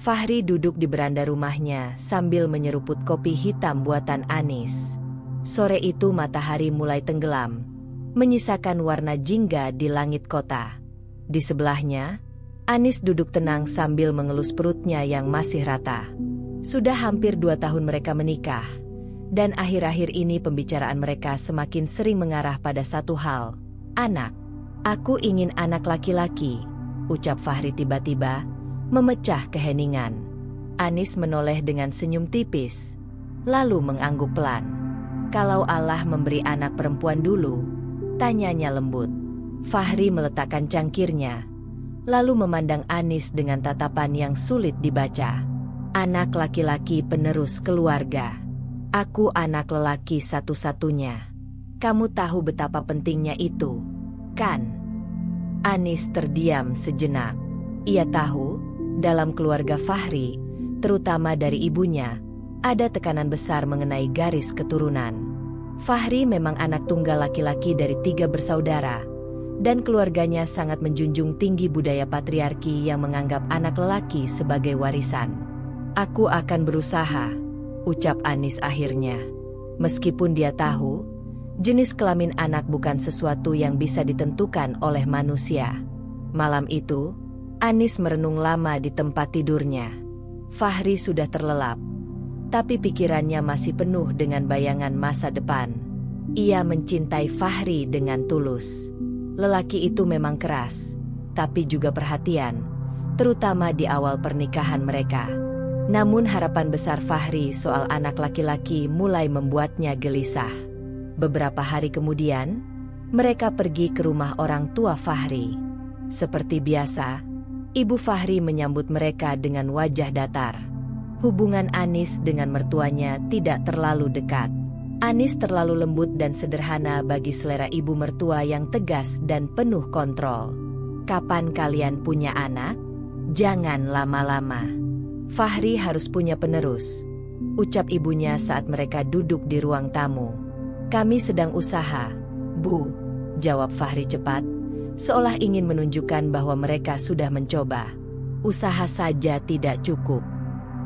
Fahri duduk di beranda rumahnya sambil menyeruput kopi hitam buatan Anis. Sore itu matahari mulai tenggelam, menyisakan warna jingga di langit kota. Di sebelahnya, Anis duduk tenang sambil mengelus perutnya yang masih rata. Sudah hampir 2 tahun mereka menikah, dan akhir-akhir ini pembicaraan mereka semakin sering mengarah pada satu hal, anak. Aku ingin anak laki-laki, ucap Fahri tiba-tiba, memecah keheningan. Anis menoleh dengan senyum tipis, lalu mengangguk pelan. Kalau Allah memberi anak perempuan dulu, tanyanya lembut. Fahri meletakkan cangkirnya, lalu memandang Anis dengan tatapan yang sulit dibaca. Anak laki-laki penerus keluarga. Aku anak lelaki satu-satunya. Kamu tahu betapa pentingnya itu, kan? Anis terdiam sejenak. Ia tahu, dalam keluarga Fahri, terutama dari ibunya, ada tekanan besar mengenai garis keturunan. Fahri memang anak tunggal laki-laki dari 3 bersaudara, dan keluarganya sangat menjunjung tinggi budaya patriarki yang menganggap anak lelaki sebagai warisan. Aku akan berusaha, ucap Anis akhirnya. Meskipun dia tahu, jenis kelamin anak bukan sesuatu yang bisa ditentukan oleh manusia. Malam itu, Anis merenung lama di tempat tidurnya. Fahri sudah terlelap, tapi pikirannya masih penuh dengan bayangan masa depan. Ia mencintai Fahri dengan tulus. Lelaki itu memang keras, tapi juga perhatian, terutama di awal pernikahan mereka. Namun harapan besar Fahri soal anak laki-laki mulai membuatnya gelisah. Beberapa hari kemudian, mereka pergi ke rumah orang tua Fahri. Seperti biasa, Ibu Fahri menyambut mereka dengan wajah datar. Hubungan Anis dengan mertuanya tidak terlalu dekat. Anis terlalu lembut dan sederhana bagi selera ibu mertua yang tegas dan penuh kontrol. Kapan kalian punya anak? Jangan lama-lama. Fahri harus punya penerus, ucap ibunya saat mereka duduk di ruang tamu. Kami sedang usaha, Bu, jawab Fahri cepat, seolah ingin menunjukkan bahwa mereka sudah mencoba. Usaha saja tidak cukup.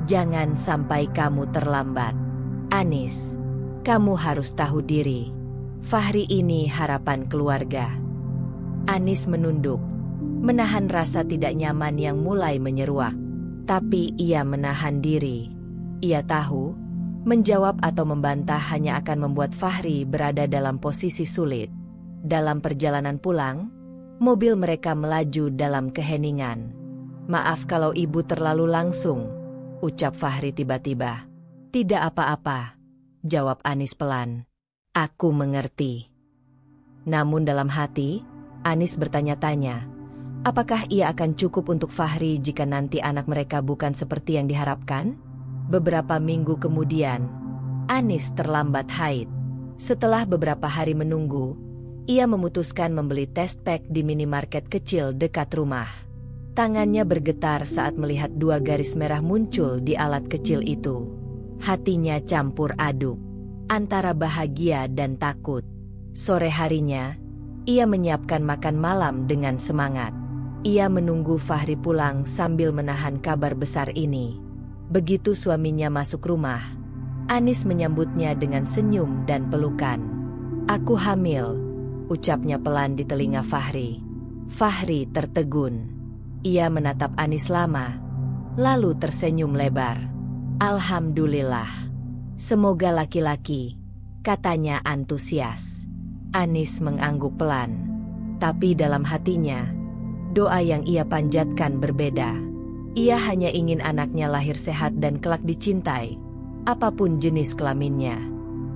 Jangan sampai kamu terlambat. Anis, kamu harus tahu diri. Fahri ini harapan keluarga. Anis menunduk, menahan rasa tidak nyaman yang mulai menyeruak. Tapi ia menahan diri. Ia tahu, menjawab atau membantah hanya akan membuat Fahri berada dalam posisi sulit. Dalam perjalanan pulang, mobil mereka melaju dalam keheningan. Maaf kalau ibu terlalu langsung, ucap Fahri tiba-tiba. Tidak apa-apa, jawab Anis pelan. Aku mengerti. Namun dalam hati, Anis bertanya-tanya, apakah ia akan cukup untuk Fahri jika nanti anak mereka bukan seperti yang diharapkan? Beberapa minggu kemudian, Anis terlambat haid. Setelah beberapa hari menunggu, ia memutuskan membeli test pack di minimarket kecil dekat rumah. Tangannya bergetar saat melihat 2 garis merah muncul di alat kecil itu. Hatinya campur aduk, antara bahagia dan takut. Sore harinya, ia menyiapkan makan malam dengan semangat. Ia menunggu Fahri pulang sambil menahan kabar besar ini. Begitu suaminya masuk rumah, Anis menyambutnya dengan senyum dan pelukan. Aku hamil, ucapnya pelan di telinga Fahri. Fahri tertegun. Ia menatap Anis lama, lalu tersenyum lebar. Alhamdulillah. Semoga laki-laki, katanya antusias. Anis mengangguk pelan, tapi dalam hatinya, doa yang ia panjatkan berbeda. Ia hanya ingin anaknya lahir sehat dan kelak dicintai, apapun jenis kelaminnya.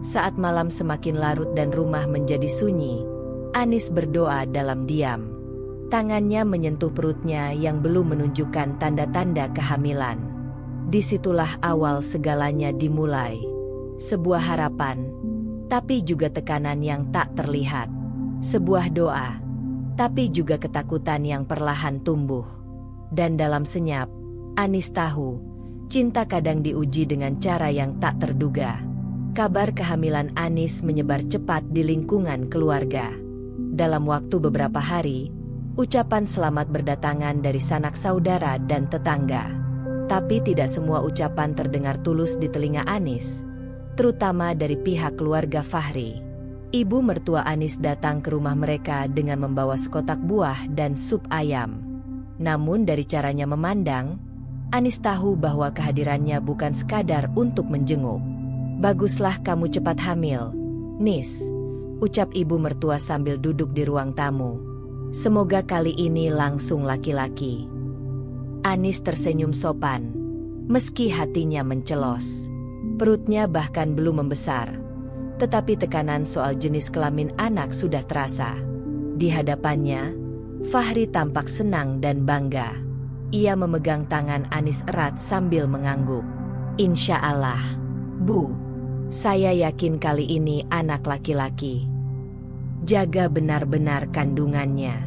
Saat malam semakin larut dan rumah menjadi sunyi, Anis berdoa dalam diam. Tangannya menyentuh perutnya yang belum menunjukkan tanda-tanda kehamilan. Disitulah awal segalanya dimulai. Sebuah harapan, tapi juga tekanan yang tak terlihat. Sebuah doa, tapi juga ketakutan yang perlahan tumbuh. Dan dalam senyap, Anis tahu, cinta kadang diuji dengan cara yang tak terduga. Kabar kehamilan Anis menyebar cepat di lingkungan keluarga. Dalam waktu beberapa hari, ucapan selamat berdatangan dari sanak saudara dan tetangga. Tapi tidak semua ucapan terdengar tulus di telinga Anis, terutama dari pihak keluarga Fahri. Ibu mertua Anis datang ke rumah mereka dengan membawa sekotak buah dan sup ayam. Namun dari caranya memandang, Anis tahu bahwa kehadirannya bukan sekadar untuk menjenguk. "Baguslah kamu cepat hamil, Nis," ucap ibu mertua sambil duduk di ruang tamu. "Semoga kali ini langsung laki-laki." Anis tersenyum sopan, meski hatinya mencelos. Perutnya bahkan belum membesar, tetapi tekanan soal jenis kelamin anak sudah terasa. Di hadapannya, Fahri tampak senang dan bangga. Ia memegang tangan Anis erat sambil mengangguk. "Insya Allah, Bu. Saya yakin kali ini anak laki-laki. Jaga benar-benar kandungannya.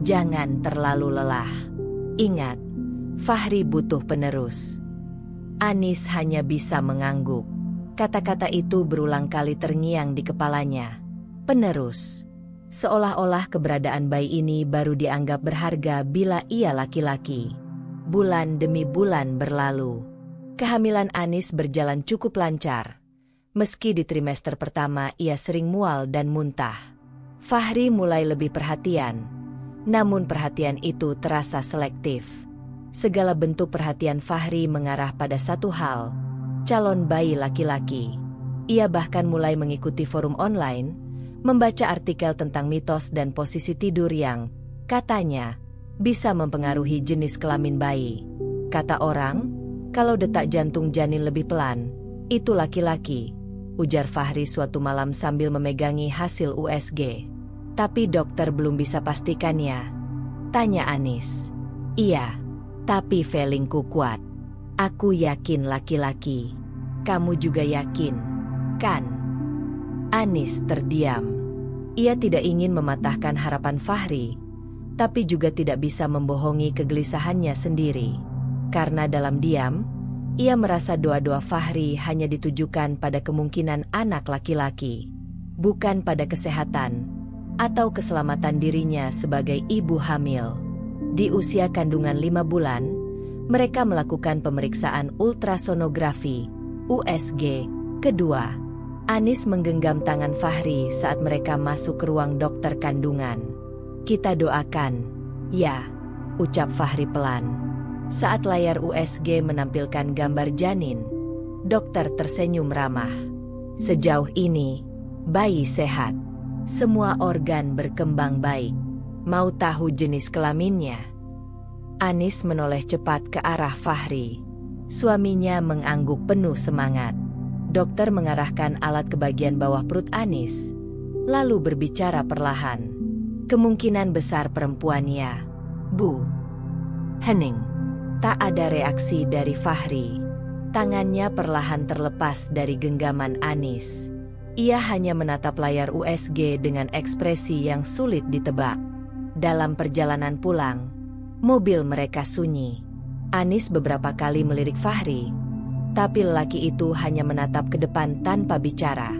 Jangan terlalu lelah. Ingat, Fahri butuh penerus." Anis hanya bisa mengangguk. Kata-kata itu berulang kali terngiang di kepalanya. Penerus. Seolah-olah keberadaan bayi ini baru dianggap berharga bila ia laki-laki. Bulan demi bulan berlalu. Kehamilan Anis berjalan cukup lancar. Meski di trimester pertama ia sering mual dan muntah. Fahri mulai lebih perhatian. Namun perhatian itu terasa selektif. Segala bentuk perhatian Fahri mengarah pada satu hal, calon bayi laki-laki. Ia bahkan mulai mengikuti forum online, membaca artikel tentang mitos dan posisi tidur yang, katanya, bisa mempengaruhi jenis kelamin bayi. Kata orang, kalau detak jantung janin lebih pelan, itu laki-laki, ujar Fahri suatu malam sambil memegangi hasil USG. "Tapi dokter belum bisa pastikannya?" tanya Anis. "Iya, tapi feelingku kuat. Aku yakin laki-laki. Kamu juga yakin, kan?" Anis terdiam. Ia tidak ingin mematahkan harapan Fahri, tapi juga tidak bisa membohongi kegelisahannya sendiri. Karena dalam diam, ia merasa doa-doa Fahri hanya ditujukan pada kemungkinan anak laki-laki, bukan pada kesehatan atau keselamatan dirinya sebagai ibu hamil. Di usia kandungan 5 bulan, mereka melakukan pemeriksaan ultrasonografi, USG, kedua. Anis menggenggam tangan Fahri saat mereka masuk ke ruang dokter kandungan. "Kita doakan, ya," ucap Fahri pelan. Saat layar USG menampilkan gambar janin, dokter tersenyum ramah. "Sejauh ini, bayi sehat. Semua organ berkembang baik. Mau tahu jenis kelaminnya?" Anis menoleh cepat ke arah Fahri. Suaminya mengangguk penuh semangat. Dokter mengarahkan alat ke bagian bawah perut Anis, lalu berbicara perlahan. "Kemungkinan besar perempuan ya, Bu." Hening. Tak ada reaksi dari Fahri. Tangannya perlahan terlepas dari genggaman Anis. Ia hanya menatap layar USG dengan ekspresi yang sulit ditebak. Dalam perjalanan pulang, mobil mereka sunyi. Anis beberapa kali melirik Fahri, tapi lelaki itu hanya menatap ke depan tanpa bicara.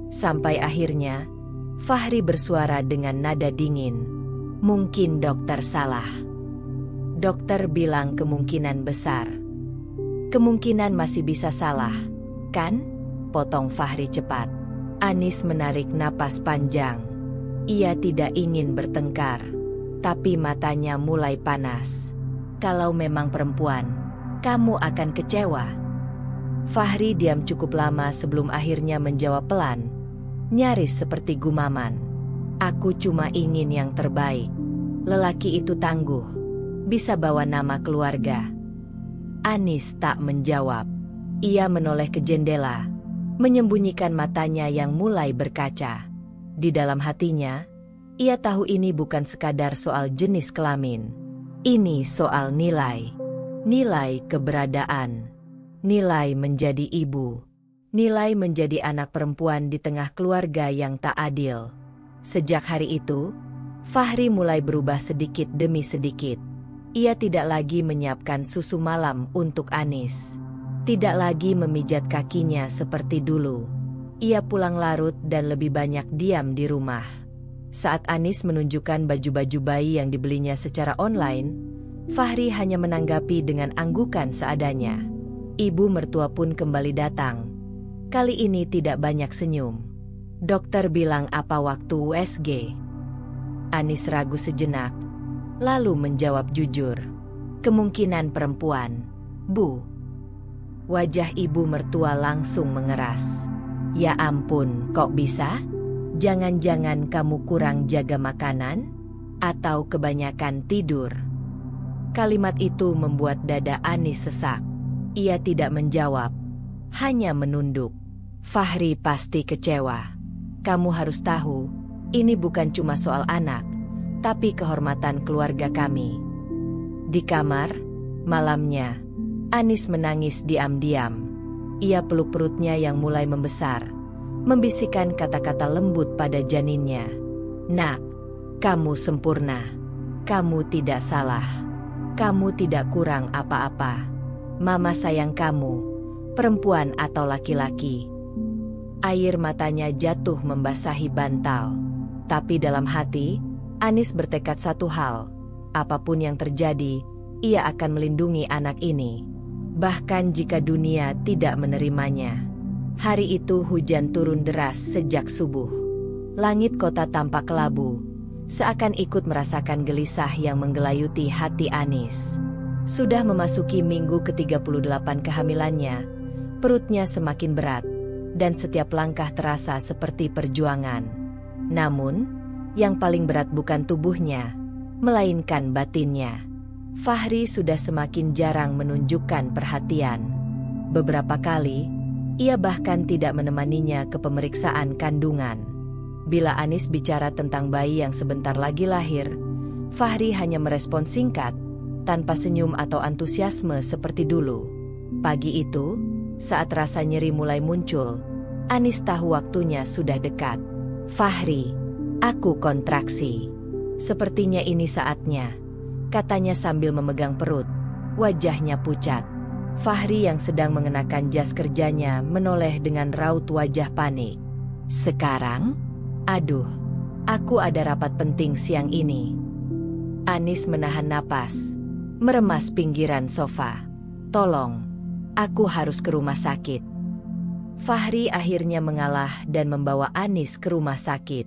Sampai akhirnya, Fahri bersuara dengan nada dingin. "Mungkin dokter salah." Dokter bilang kemungkinan besar. "Kemungkinan masih bisa salah, kan?" potong Fahri cepat. Anis menarik napas panjang. Ia tidak ingin bertengkar, tapi matanya mulai panas. "Kalau memang perempuan, kamu akan kecewa." Fahri diam cukup lama sebelum akhirnya menjawab pelan, nyaris seperti gumaman. "Aku cuma ingin yang terbaik." Lelaki itu tangguh, bisa bawa nama keluarga. Anis tak menjawab. Ia menoleh ke jendela, menyembunyikan matanya yang mulai berkaca. Di dalam hatinya, ia tahu ini bukan sekadar soal jenis kelamin. Ini soal nilai. Nilai keberadaan. Nilai menjadi ibu. Nilai menjadi anak perempuan di tengah keluarga yang tak adil. Sejak hari itu, Fahri mulai berubah sedikit demi sedikit. Ia tidak lagi menyiapkan susu malam untuk Anis. Tidak lagi memijat kakinya seperti dulu. Ia pulang larut dan lebih banyak diam di rumah. Saat Anis menunjukkan baju-baju bayi yang dibelinya secara online, Fahri hanya menanggapi dengan anggukan seadanya. Ibu mertua pun kembali datang. Kali ini tidak banyak senyum. Dokter bilang apa waktu USG? Anis ragu sejenak, lalu menjawab jujur. Kemungkinan perempuan, Bu. Wajah ibu mertua langsung mengeras. Ya ampun, kok bisa? Jangan-jangan kamu kurang jaga makanan? Atau kebanyakan tidur? Kalimat itu membuat dada Anis sesak. Ia tidak menjawab, hanya menunduk. Fahri pasti kecewa. Kamu harus tahu, ini bukan cuma soal anak, tapi kehormatan keluarga kami. Di kamar, malamnya, Anis menangis diam-diam. Ia peluk perutnya yang mulai membesar, membisikkan kata-kata lembut pada janinnya. Nak, kamu sempurna. Kamu tidak salah. Kamu tidak kurang apa-apa. Mama sayang kamu, perempuan atau laki-laki. Air matanya jatuh membasahi bantal. Tapi dalam hati, Anis bertekad satu hal. Apapun yang terjadi, ia akan melindungi anak ini. Bahkan jika dunia tidak menerimanya. Hari itu hujan turun deras sejak subuh. Langit kota tampak kelabu, seakan ikut merasakan gelisah yang menggelayuti hati Anis. Sudah memasuki minggu ke-38 kehamilannya, perutnya semakin berat, dan setiap langkah terasa seperti perjuangan. Namun, yang paling berat bukan tubuhnya, melainkan batinnya. Fahri sudah semakin jarang menunjukkan perhatian. Beberapa kali, ia bahkan tidak menemaninya ke pemeriksaan kandungan. Bila Anis bicara tentang bayi yang sebentar lagi lahir, Fahri hanya merespon singkat, tanpa senyum atau antusiasme seperti dulu. Pagi itu, saat rasa nyeri mulai muncul, Anis tahu waktunya sudah dekat. Fahri, aku kontraksi. Sepertinya ini saatnya, katanya sambil memegang perut. Wajahnya pucat. Fahri yang sedang mengenakan jas kerjanya menoleh dengan raut wajah panik. Sekarang? Aduh, aku ada rapat penting siang ini. Anis menahan napas, meremas pinggiran sofa. Tolong, aku harus ke rumah sakit. Fahri akhirnya mengalah dan membawa Anis ke rumah sakit.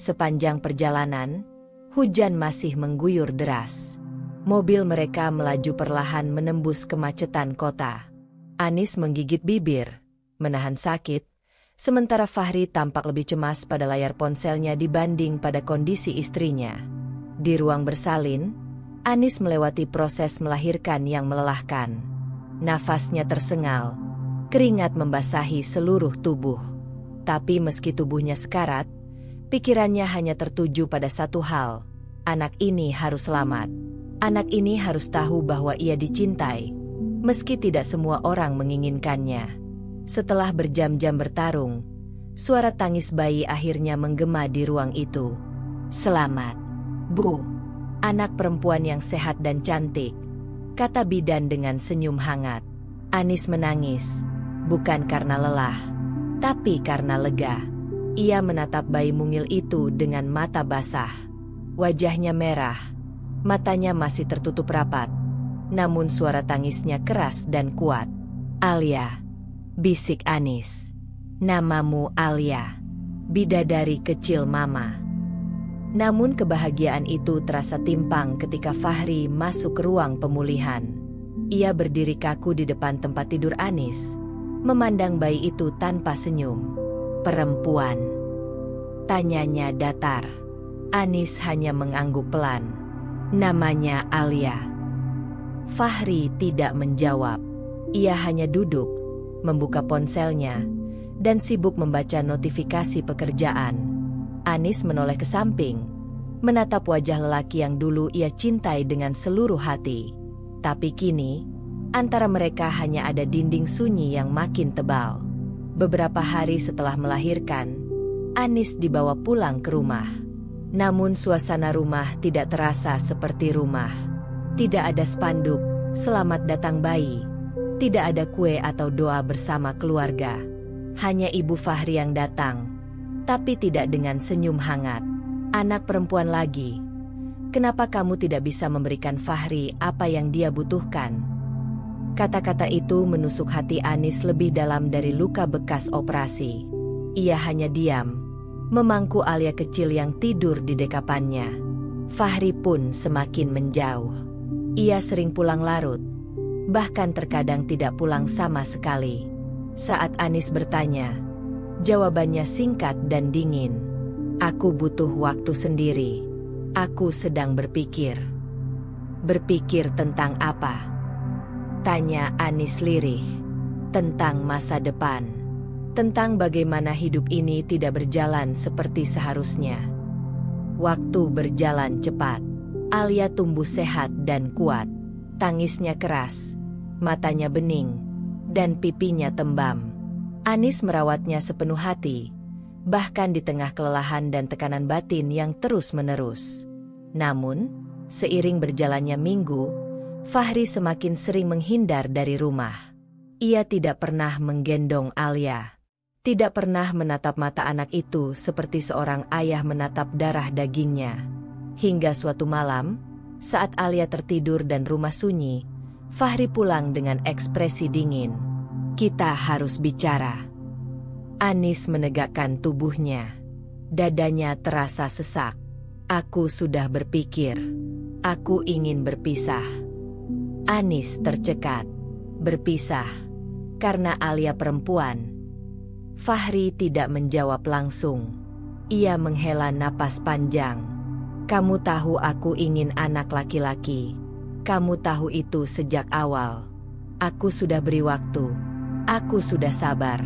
Sepanjang perjalanan, hujan masih mengguyur deras. Mobil mereka melaju perlahan menembus kemacetan kota. Anis menggigit bibir, menahan sakit, sementara Fahri tampak lebih cemas pada layar ponselnya dibanding pada kondisi istrinya. Di ruang bersalin, Anis melewati proses melahirkan yang melelahkan. Nafasnya tersengal, keringat membasahi seluruh tubuh. Tapi meski tubuhnya sekarat, pikirannya hanya tertuju pada satu hal. Anak ini harus selamat. Anak ini harus tahu bahwa ia dicintai, meski tidak semua orang menginginkannya. Setelah berjam-jam bertarung, suara tangis bayi akhirnya menggema di ruang itu. Selamat, Bu. Anak perempuan yang sehat dan cantik, kata bidan dengan senyum hangat. Anis menangis, bukan karena lelah, tapi karena lega. Ia menatap bayi mungil itu dengan mata basah. Wajahnya merah, matanya masih tertutup rapat. Namun suara tangisnya keras dan kuat. Alia, bisik Anis. Namamu Alia, bidadari kecil mama. Namun kebahagiaan itu terasa timpang ketika Fahri masuk ke ruang pemulihan. Ia berdiri kaku di depan tempat tidur Anis, memandang bayi itu tanpa senyum. Perempuan? Tanyanya datar. Anis hanya mengangguk pelan. Namanya Alia. Fahri tidak menjawab. Ia hanya duduk, membuka ponselnya, dan sibuk membaca notifikasi pekerjaan. Anis menoleh ke samping, menatap wajah lelaki yang dulu ia cintai dengan seluruh hati. Tapi kini, antara mereka hanya ada dinding sunyi yang makin tebal. Beberapa hari setelah melahirkan, Anis dibawa pulang ke rumah. Namun suasana rumah tidak terasa seperti rumah. Tidak ada spanduk, selamat datang bayi. Tidak ada kue atau doa bersama keluarga. Hanya ibu Fahri yang datang, tapi tidak dengan senyum hangat. Anak perempuan lagi, Kenapa kamu tidak bisa memberikan Fahri apa yang dia butuhkan? Kata-kata itu menusuk hati Anis lebih dalam dari luka bekas operasi. Ia hanya diam, memangku Alia kecil yang tidur di dekapannya. Fahri pun semakin menjauh. Ia sering pulang larut, bahkan terkadang tidak pulang sama sekali. Saat Anis bertanya, jawabannya singkat dan dingin. Aku butuh waktu sendiri. Aku sedang berpikir. Berpikir tentang apa? Tanya Anis lirih. Tentang masa depan. Tentang bagaimana hidup ini tidak berjalan seperti seharusnya. Waktu berjalan cepat. Alia tumbuh sehat dan kuat. Tangisnya keras, matanya bening, dan pipinya tembam. Anis merawatnya sepenuh hati, bahkan di tengah kelelahan dan tekanan batin yang terus-menerus. Namun, seiring berjalannya minggu, Fahri semakin sering menghindar dari rumah. Ia tidak pernah menggendong Alia, tidak pernah menatap mata anak itu seperti seorang ayah menatap darah dagingnya. Hingga suatu malam, saat Alia tertidur dan rumah sunyi, Fahri pulang dengan ekspresi dingin. Kita harus bicara. Anis menegakkan tubuhnya. Dadanya terasa sesak. Aku sudah berpikir. Aku ingin berpisah. Anis tercekat. Berpisah. Karena Alia perempuan. Fahri tidak menjawab langsung. Ia menghela napas panjang. Kamu tahu aku ingin anak laki-laki. Kamu tahu itu sejak awal. Aku sudah beri waktu. Aku sudah sabar.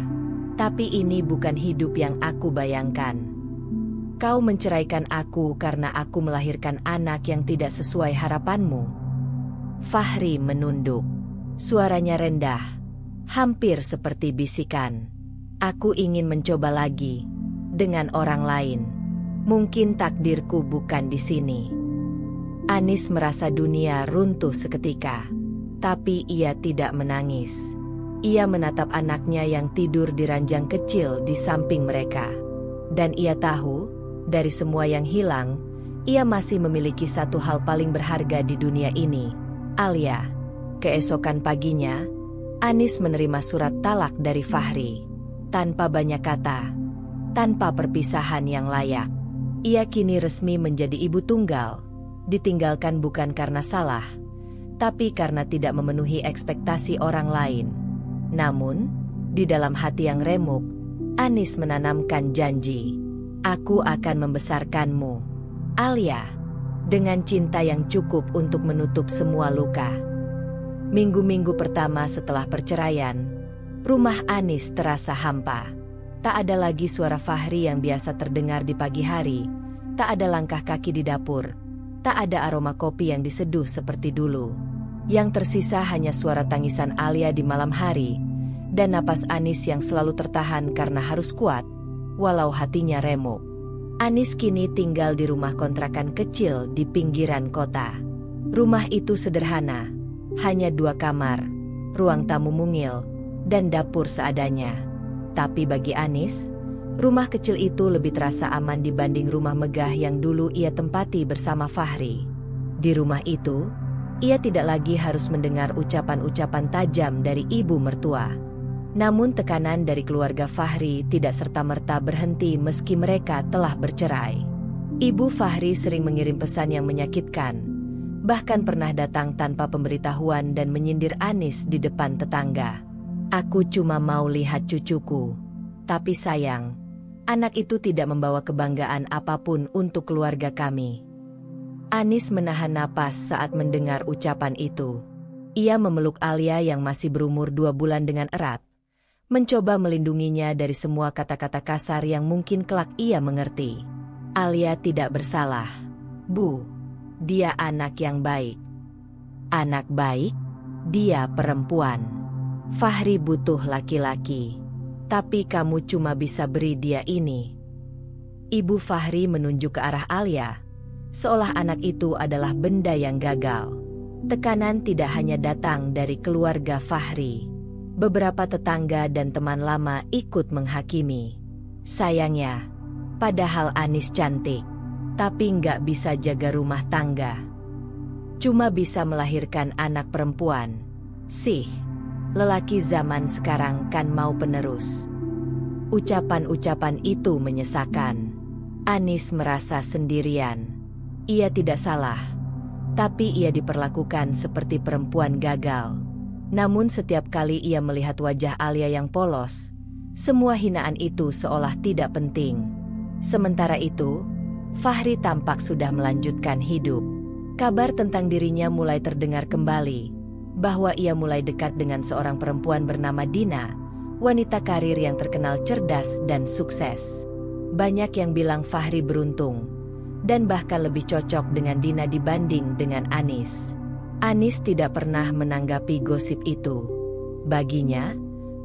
Tapi ini bukan hidup yang aku bayangkan. Kau menceraikan aku karena aku melahirkan anak yang tidak sesuai harapanmu. Fahri menunduk. Suaranya rendah, hampir seperti bisikan. Aku ingin mencoba lagi, dengan orang lain. Mungkin takdirku bukan di sini. Anis merasa dunia runtuh seketika. Tapi ia tidak menangis. Ia menatap anaknya yang tidur di ranjang kecil di samping mereka. Dan ia tahu, dari semua yang hilang, ia masih memiliki satu hal paling berharga di dunia ini, Alia. Keesokan paginya, Anis menerima surat talak dari Fahri. Tanpa banyak kata, tanpa perpisahan yang layak. Ia kini resmi menjadi ibu tunggal, ditinggalkan bukan karena salah, tapi karena tidak memenuhi ekspektasi orang lain. Namun, di dalam hati yang remuk, Anis menanamkan janji. Aku akan membesarkanmu, Alia, dengan cinta yang cukup untuk menutup semua luka. Minggu-minggu pertama setelah perceraian, rumah Anis terasa hampa. Tak ada lagi suara Fahri yang biasa terdengar di pagi hari, tak ada langkah kaki di dapur, tak ada aroma kopi yang diseduh seperti dulu. Yang tersisa hanya suara tangisan Alia di malam hari, dan napas Anis yang selalu tertahan karena harus kuat, walau hatinya remuk. Anis kini tinggal di rumah kontrakan kecil di pinggiran kota. Rumah itu sederhana, hanya 2 kamar, ruang tamu mungil, dan dapur seadanya. Tapi bagi Anis, rumah kecil itu lebih terasa aman dibanding rumah megah yang dulu ia tempati bersama Fahri. Di rumah itu, ia tidak lagi harus mendengar ucapan-ucapan tajam dari ibu mertua. Namun tekanan dari keluarga Fahri tidak serta-merta berhenti meski mereka telah bercerai. Ibu Fahri sering mengirim pesan yang menyakitkan, bahkan pernah datang tanpa pemberitahuan dan menyindir Anis di depan tetangga. Aku cuma mau lihat cucuku. Tapi sayang, anak itu tidak membawa kebanggaan apapun untuk keluarga kami. Anis menahan napas saat mendengar ucapan itu. Ia memeluk Alia yang masih berumur 2 bulan dengan erat, mencoba melindunginya dari semua kata-kata kasar yang mungkin kelak ia mengerti. Alia tidak bersalah, Bu. Dia anak yang baik. Anak baik? Dia perempuan. Fahri butuh laki-laki. Tapi kamu cuma bisa beri dia ini. Ibu Fahri menunjuk ke arah Alia, seolah anak itu adalah benda yang gagal. Tekanan tidak hanya datang dari keluarga Fahri. Beberapa tetangga dan teman lama ikut menghakimi. Sayangnya, padahal Anis cantik, tapi nggak bisa jaga rumah tangga. Cuma bisa melahirkan anak perempuan. Sih, lelaki zaman sekarang kan mau penerus. Ucapan-ucapan itu menyesakan. Anis merasa sendirian. Ia tidak salah, tapi ia diperlakukan seperti perempuan gagal. Namun setiap kali ia melihat wajah Alia yang polos, semua hinaan itu seolah tidak penting. Sementara itu, Fahri tampak sudah melanjutkan hidup. Kabar tentang dirinya mulai terdengar kembali, bahwa ia mulai dekat dengan seorang perempuan bernama Dina, wanita karir yang terkenal cerdas dan sukses. Banyak yang bilang Fahri beruntung, dan bahkan lebih cocok dengan Dina dibanding dengan Anis. Anis tidak pernah menanggapi gosip itu. Baginya,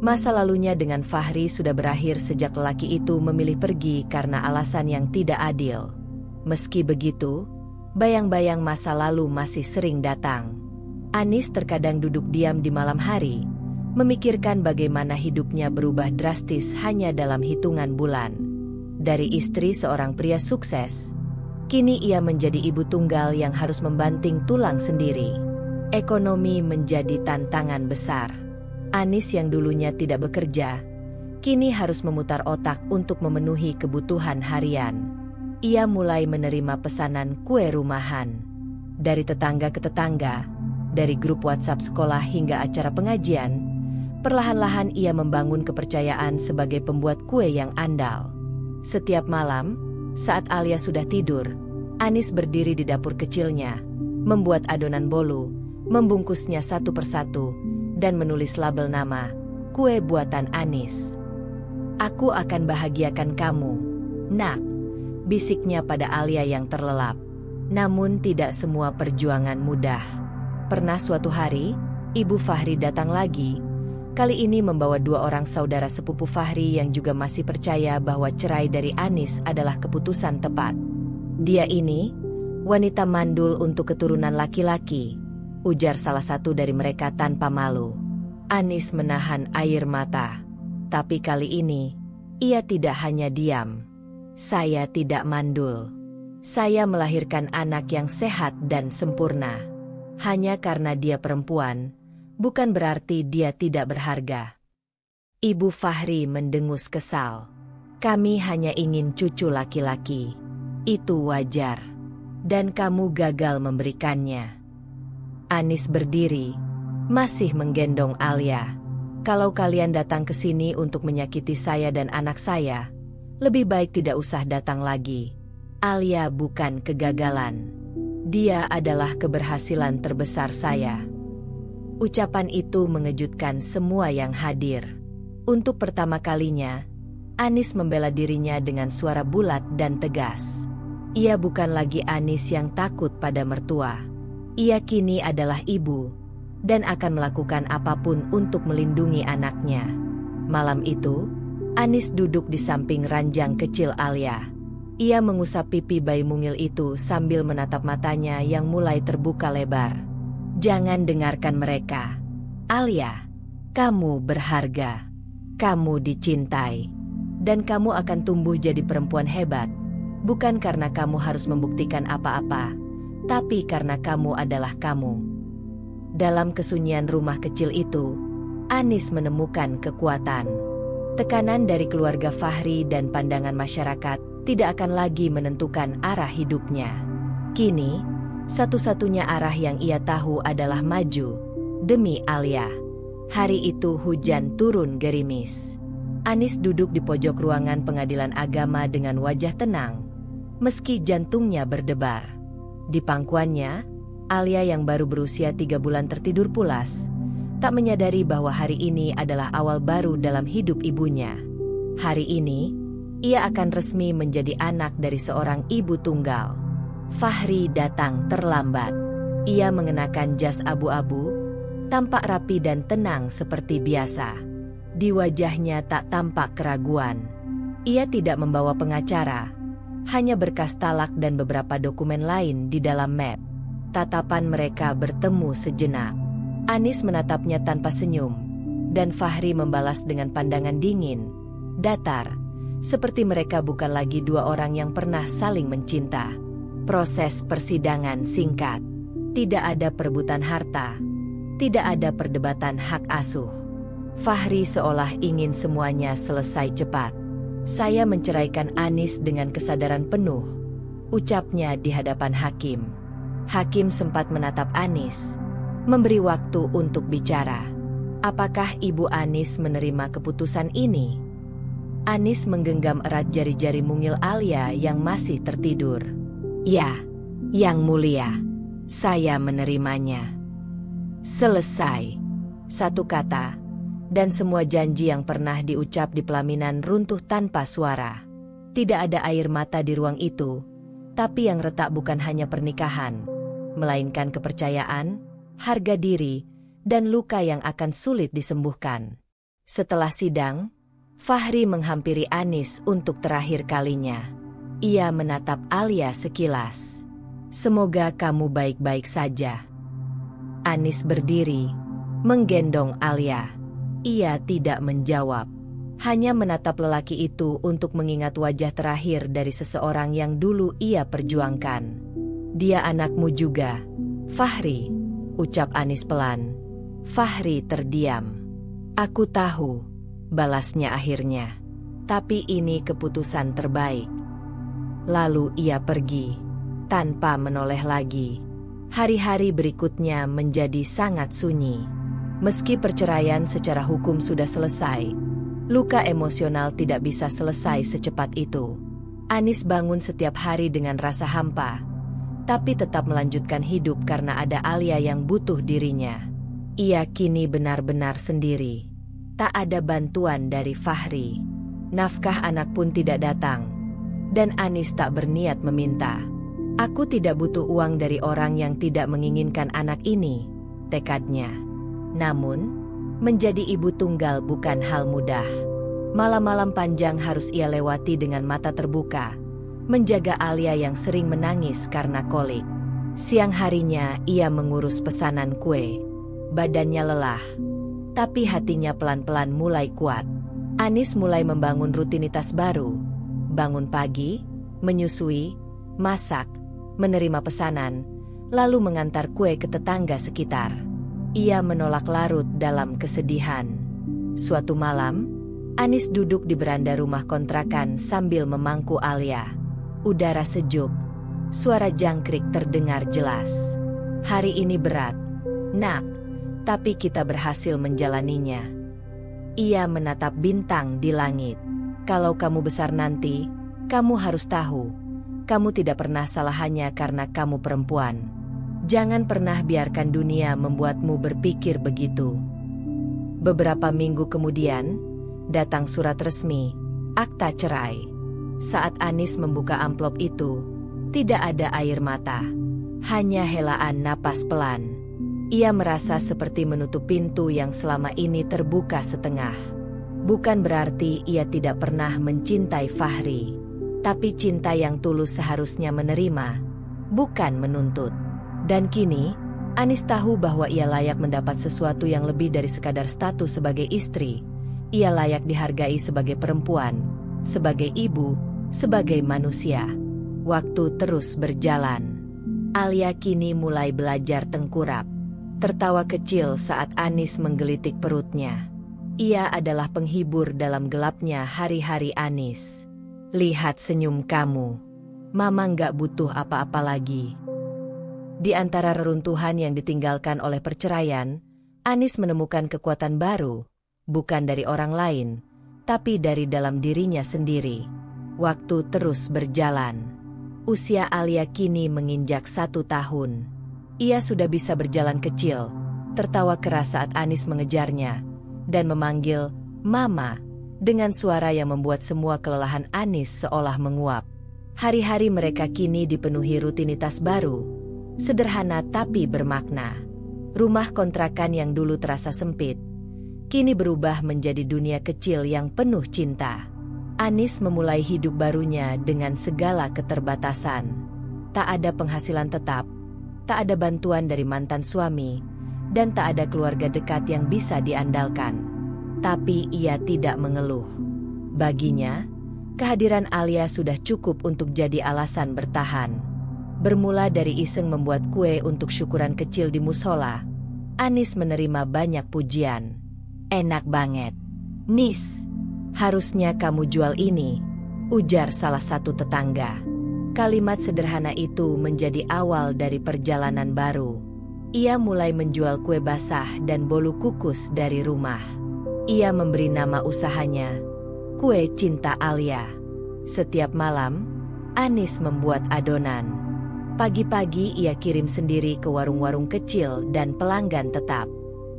masa lalunya dengan Fahri sudah berakhir sejak lelaki itu memilih pergi karena alasan yang tidak adil. Meski begitu, bayang-bayang masa lalu masih sering datang. Anis terkadang duduk diam di malam hari, memikirkan bagaimana hidupnya berubah drastis hanya dalam hitungan bulan. Dari istri seorang pria sukses, kini ia menjadi ibu tunggal yang harus membanting tulang sendiri. Ekonomi menjadi tantangan besar. Anis yang dulunya tidak bekerja, kini harus memutar otak untuk memenuhi kebutuhan harian. Ia mulai menerima pesanan kue rumahan. Dari tetangga ke tetangga, dari grup WhatsApp sekolah hingga acara pengajian, perlahan-lahan ia membangun kepercayaan sebagai pembuat kue yang andal. Setiap malam, saat Alia sudah tidur, Anis berdiri di dapur kecilnya, membuat adonan bolu, membungkusnya satu persatu, dan menulis label nama, kue buatan Anis. "Aku akan bahagiakan kamu, nak," bisiknya pada Alia yang terlelap. Namun tidak semua perjuangan mudah. Pernah suatu hari, ibu Fahri datang lagi. Kali ini membawa 2 orang saudara sepupu Fahri yang juga masih percaya bahwa cerai dari Anis adalah keputusan tepat. "Dia ini, wanita mandul untuk keturunan laki-laki," ujar salah satu dari mereka tanpa malu. Anis menahan air mata. Tapi kali ini, ia tidak hanya diam. "Saya tidak mandul. Saya melahirkan anak yang sehat dan sempurna. Hanya karena dia perempuan, bukan berarti dia tidak berharga." Ibu Fahri mendengus kesal. "Kami hanya ingin cucu laki-laki. Itu wajar. Dan kamu gagal memberikannya." Anis berdiri, masih menggendong Alia. "Kalau kalian datang ke sini untuk menyakiti saya dan anak saya, lebih baik tidak usah datang lagi. Alia bukan kegagalan. Dia adalah keberhasilan terbesar saya." Ucapan itu mengejutkan semua yang hadir. Untuk pertama kalinya, Anis membela dirinya dengan suara bulat dan tegas. Ia bukan lagi Anis yang takut pada mertua. Ia kini adalah ibu, dan akan melakukan apapun untuk melindungi anaknya. Malam itu, Anis duduk di samping ranjang kecil Alia. Ia mengusap pipi bayi mungil itu sambil menatap matanya yang mulai terbuka lebar. "Jangan dengarkan mereka. Alia, kamu berharga. Kamu dicintai. Dan kamu akan tumbuh jadi perempuan hebat. Bukan karena kamu harus membuktikan apa-apa, tapi karena kamu adalah kamu." Dalam kesunyian rumah kecil itu, Anis menemukan kekuatan. Tekanan dari keluarga Fahri dan pandangan masyarakat tidak akan lagi menentukan arah hidupnya. Kini, satu-satunya arah yang ia tahu adalah maju demi Alia. Hari itu hujan turun gerimis. Anis duduk di pojok ruangan pengadilan agama dengan wajah tenang, meski jantungnya berdebar. Di pangkuannya, Alia yang baru berusia 3 bulan tertidur pulas, tak menyadari bahwa hari ini adalah awal baru dalam hidup ibunya. Hari ini, ia akan resmi menjadi anak dari seorang ibu tunggal. Fahri datang terlambat. Ia mengenakan jas abu-abu, tampak rapi dan tenang seperti biasa. Di wajahnya tak tampak keraguan. Ia tidak membawa pengacara, hanya berkas talak dan beberapa dokumen lain di dalam map. Tatapan mereka bertemu sejenak. Anis menatapnya tanpa senyum, dan Fahri membalas dengan pandangan dingin, datar, Seperti mereka bukan lagi dua orang yang pernah saling mencinta. Proses persidangan singkat. Tidak ada perebutan harta. Tidak ada perdebatan hak asuh. Fahri seolah ingin semuanya selesai cepat. Saya menceraikan Anis dengan kesadaran penuh, ucapnya di hadapan hakim. Hakim sempat menatap Anis, memberi waktu untuk bicara. Apakah Ibu Anis menerima keputusan ini? Anis menggenggam erat jari-jari mungil Alia yang masih tertidur. Ya, Yang Mulia, saya menerimanya. Selesai. Satu kata, dan semua janji yang pernah diucap di pelaminan runtuh tanpa suara. Tidak ada air mata di ruang itu, tapi yang retak bukan hanya pernikahan, melainkan kepercayaan, harga diri, dan luka yang akan sulit disembuhkan. Setelah sidang, Fahri menghampiri Anis untuk terakhir kalinya. Ia menatap Alia sekilas. Semoga kamu baik-baik saja. Anis berdiri, menggendong Alia. Ia tidak menjawab, hanya menatap lelaki itu untuk mengingat wajah terakhir dari seseorang yang dulu ia perjuangkan. Dia anakmu juga, Fahri, ucap Anis pelan. Fahri terdiam. Aku tahu, balasnya akhirnya. Tapi ini keputusan terbaik. Lalu ia pergi, tanpa menoleh lagi. Hari-hari berikutnya menjadi sangat sunyi. Meski perceraian secara hukum sudah selesai, luka emosional tidak bisa selesai secepat itu. Anis bangun setiap hari dengan rasa hampa, tapi tetap melanjutkan hidup karena ada Alia yang butuh dirinya. Ia kini benar-benar sendiri. Tak ada bantuan dari Fahri. Nafkah anak pun tidak datang. Dan Anis tak berniat meminta. Aku tidak butuh uang dari orang yang tidak menginginkan anak ini, tekadnya. Namun, menjadi ibu tunggal bukan hal mudah. Malam-malam panjang harus ia lewati dengan mata terbuka, menjaga Alia yang sering menangis karena kolik. Siang harinya ia mengurus pesanan kue. Badannya lelah, tapi hatinya pelan-pelan mulai kuat. Anis mulai membangun rutinitas baru. Bangun pagi, menyusui, masak, menerima pesanan, lalu mengantar kue ke tetangga sekitar. Ia menolak larut dalam kesedihan. Suatu malam, Anis duduk di beranda rumah kontrakan sambil memangku Alia. Udara sejuk, suara jangkrik terdengar jelas. Hari ini berat, nak, tapi kita berhasil menjalaninya. Ia menatap bintang di langit. Kalau kamu besar nanti, kamu harus tahu, kamu tidak pernah salah hanya karena kamu perempuan. Jangan pernah biarkan dunia membuatmu berpikir begitu. Beberapa minggu kemudian, datang surat resmi, akta cerai. Saat Anis membuka amplop itu, tidak ada air mata, hanya helaan napas pelan. Ia merasa seperti menutup pintu yang selama ini terbuka setengah. Bukan berarti ia tidak pernah mencintai Fahri, tapi cinta yang tulus seharusnya menerima, bukan menuntut. Dan kini, Anis tahu bahwa ia layak mendapat sesuatu yang lebih dari sekadar status sebagai istri. Ia layak dihargai sebagai perempuan, sebagai ibu, sebagai manusia. Waktu terus berjalan. Alia kini mulai belajar tengkurap. Tertawa kecil saat Anis menggelitik perutnya. Ia adalah penghibur dalam gelapnya hari-hari Anis. Lihat senyum kamu. Mama nggak butuh apa-apa lagi. Di antara reruntuhan yang ditinggalkan oleh perceraian, Anis menemukan kekuatan baru, bukan dari orang lain, tapi dari dalam dirinya sendiri. Waktu terus berjalan. Usia Alia kini menginjak 1 tahun. Ia sudah bisa berjalan kecil, tertawa keras saat Anis mengejarnya, dan memanggil Mama dengan suara yang membuat semua kelelahan Anis seolah menguap. Hari-hari mereka kini dipenuhi rutinitas baru, sederhana tapi bermakna. Rumah kontrakan yang dulu terasa sempit, kini berubah menjadi dunia kecil yang penuh cinta. Anis memulai hidup barunya dengan segala keterbatasan. Tak ada penghasilan tetap, tak ada bantuan dari mantan suami, dan tak ada keluarga dekat yang bisa diandalkan. Tapi ia tidak mengeluh. Baginya, Kehadiran Alia sudah cukup untuk jadi alasan bertahan. Bermula dari iseng membuat kue untuk syukuran kecil di musola, Anis menerima banyak pujian. "Enak banget, Nis. Harusnya kamu jual ini," ujar salah satu tetangga. Kalimat sederhana itu menjadi awal dari perjalanan baru. Ia mulai menjual kue basah dan bolu kukus dari rumah. Ia memberi nama usahanya, Kue Cinta Alia. Setiap malam, Anis membuat adonan. Pagi-pagi ia kirim sendiri ke warung-warung kecil dan pelanggan tetap.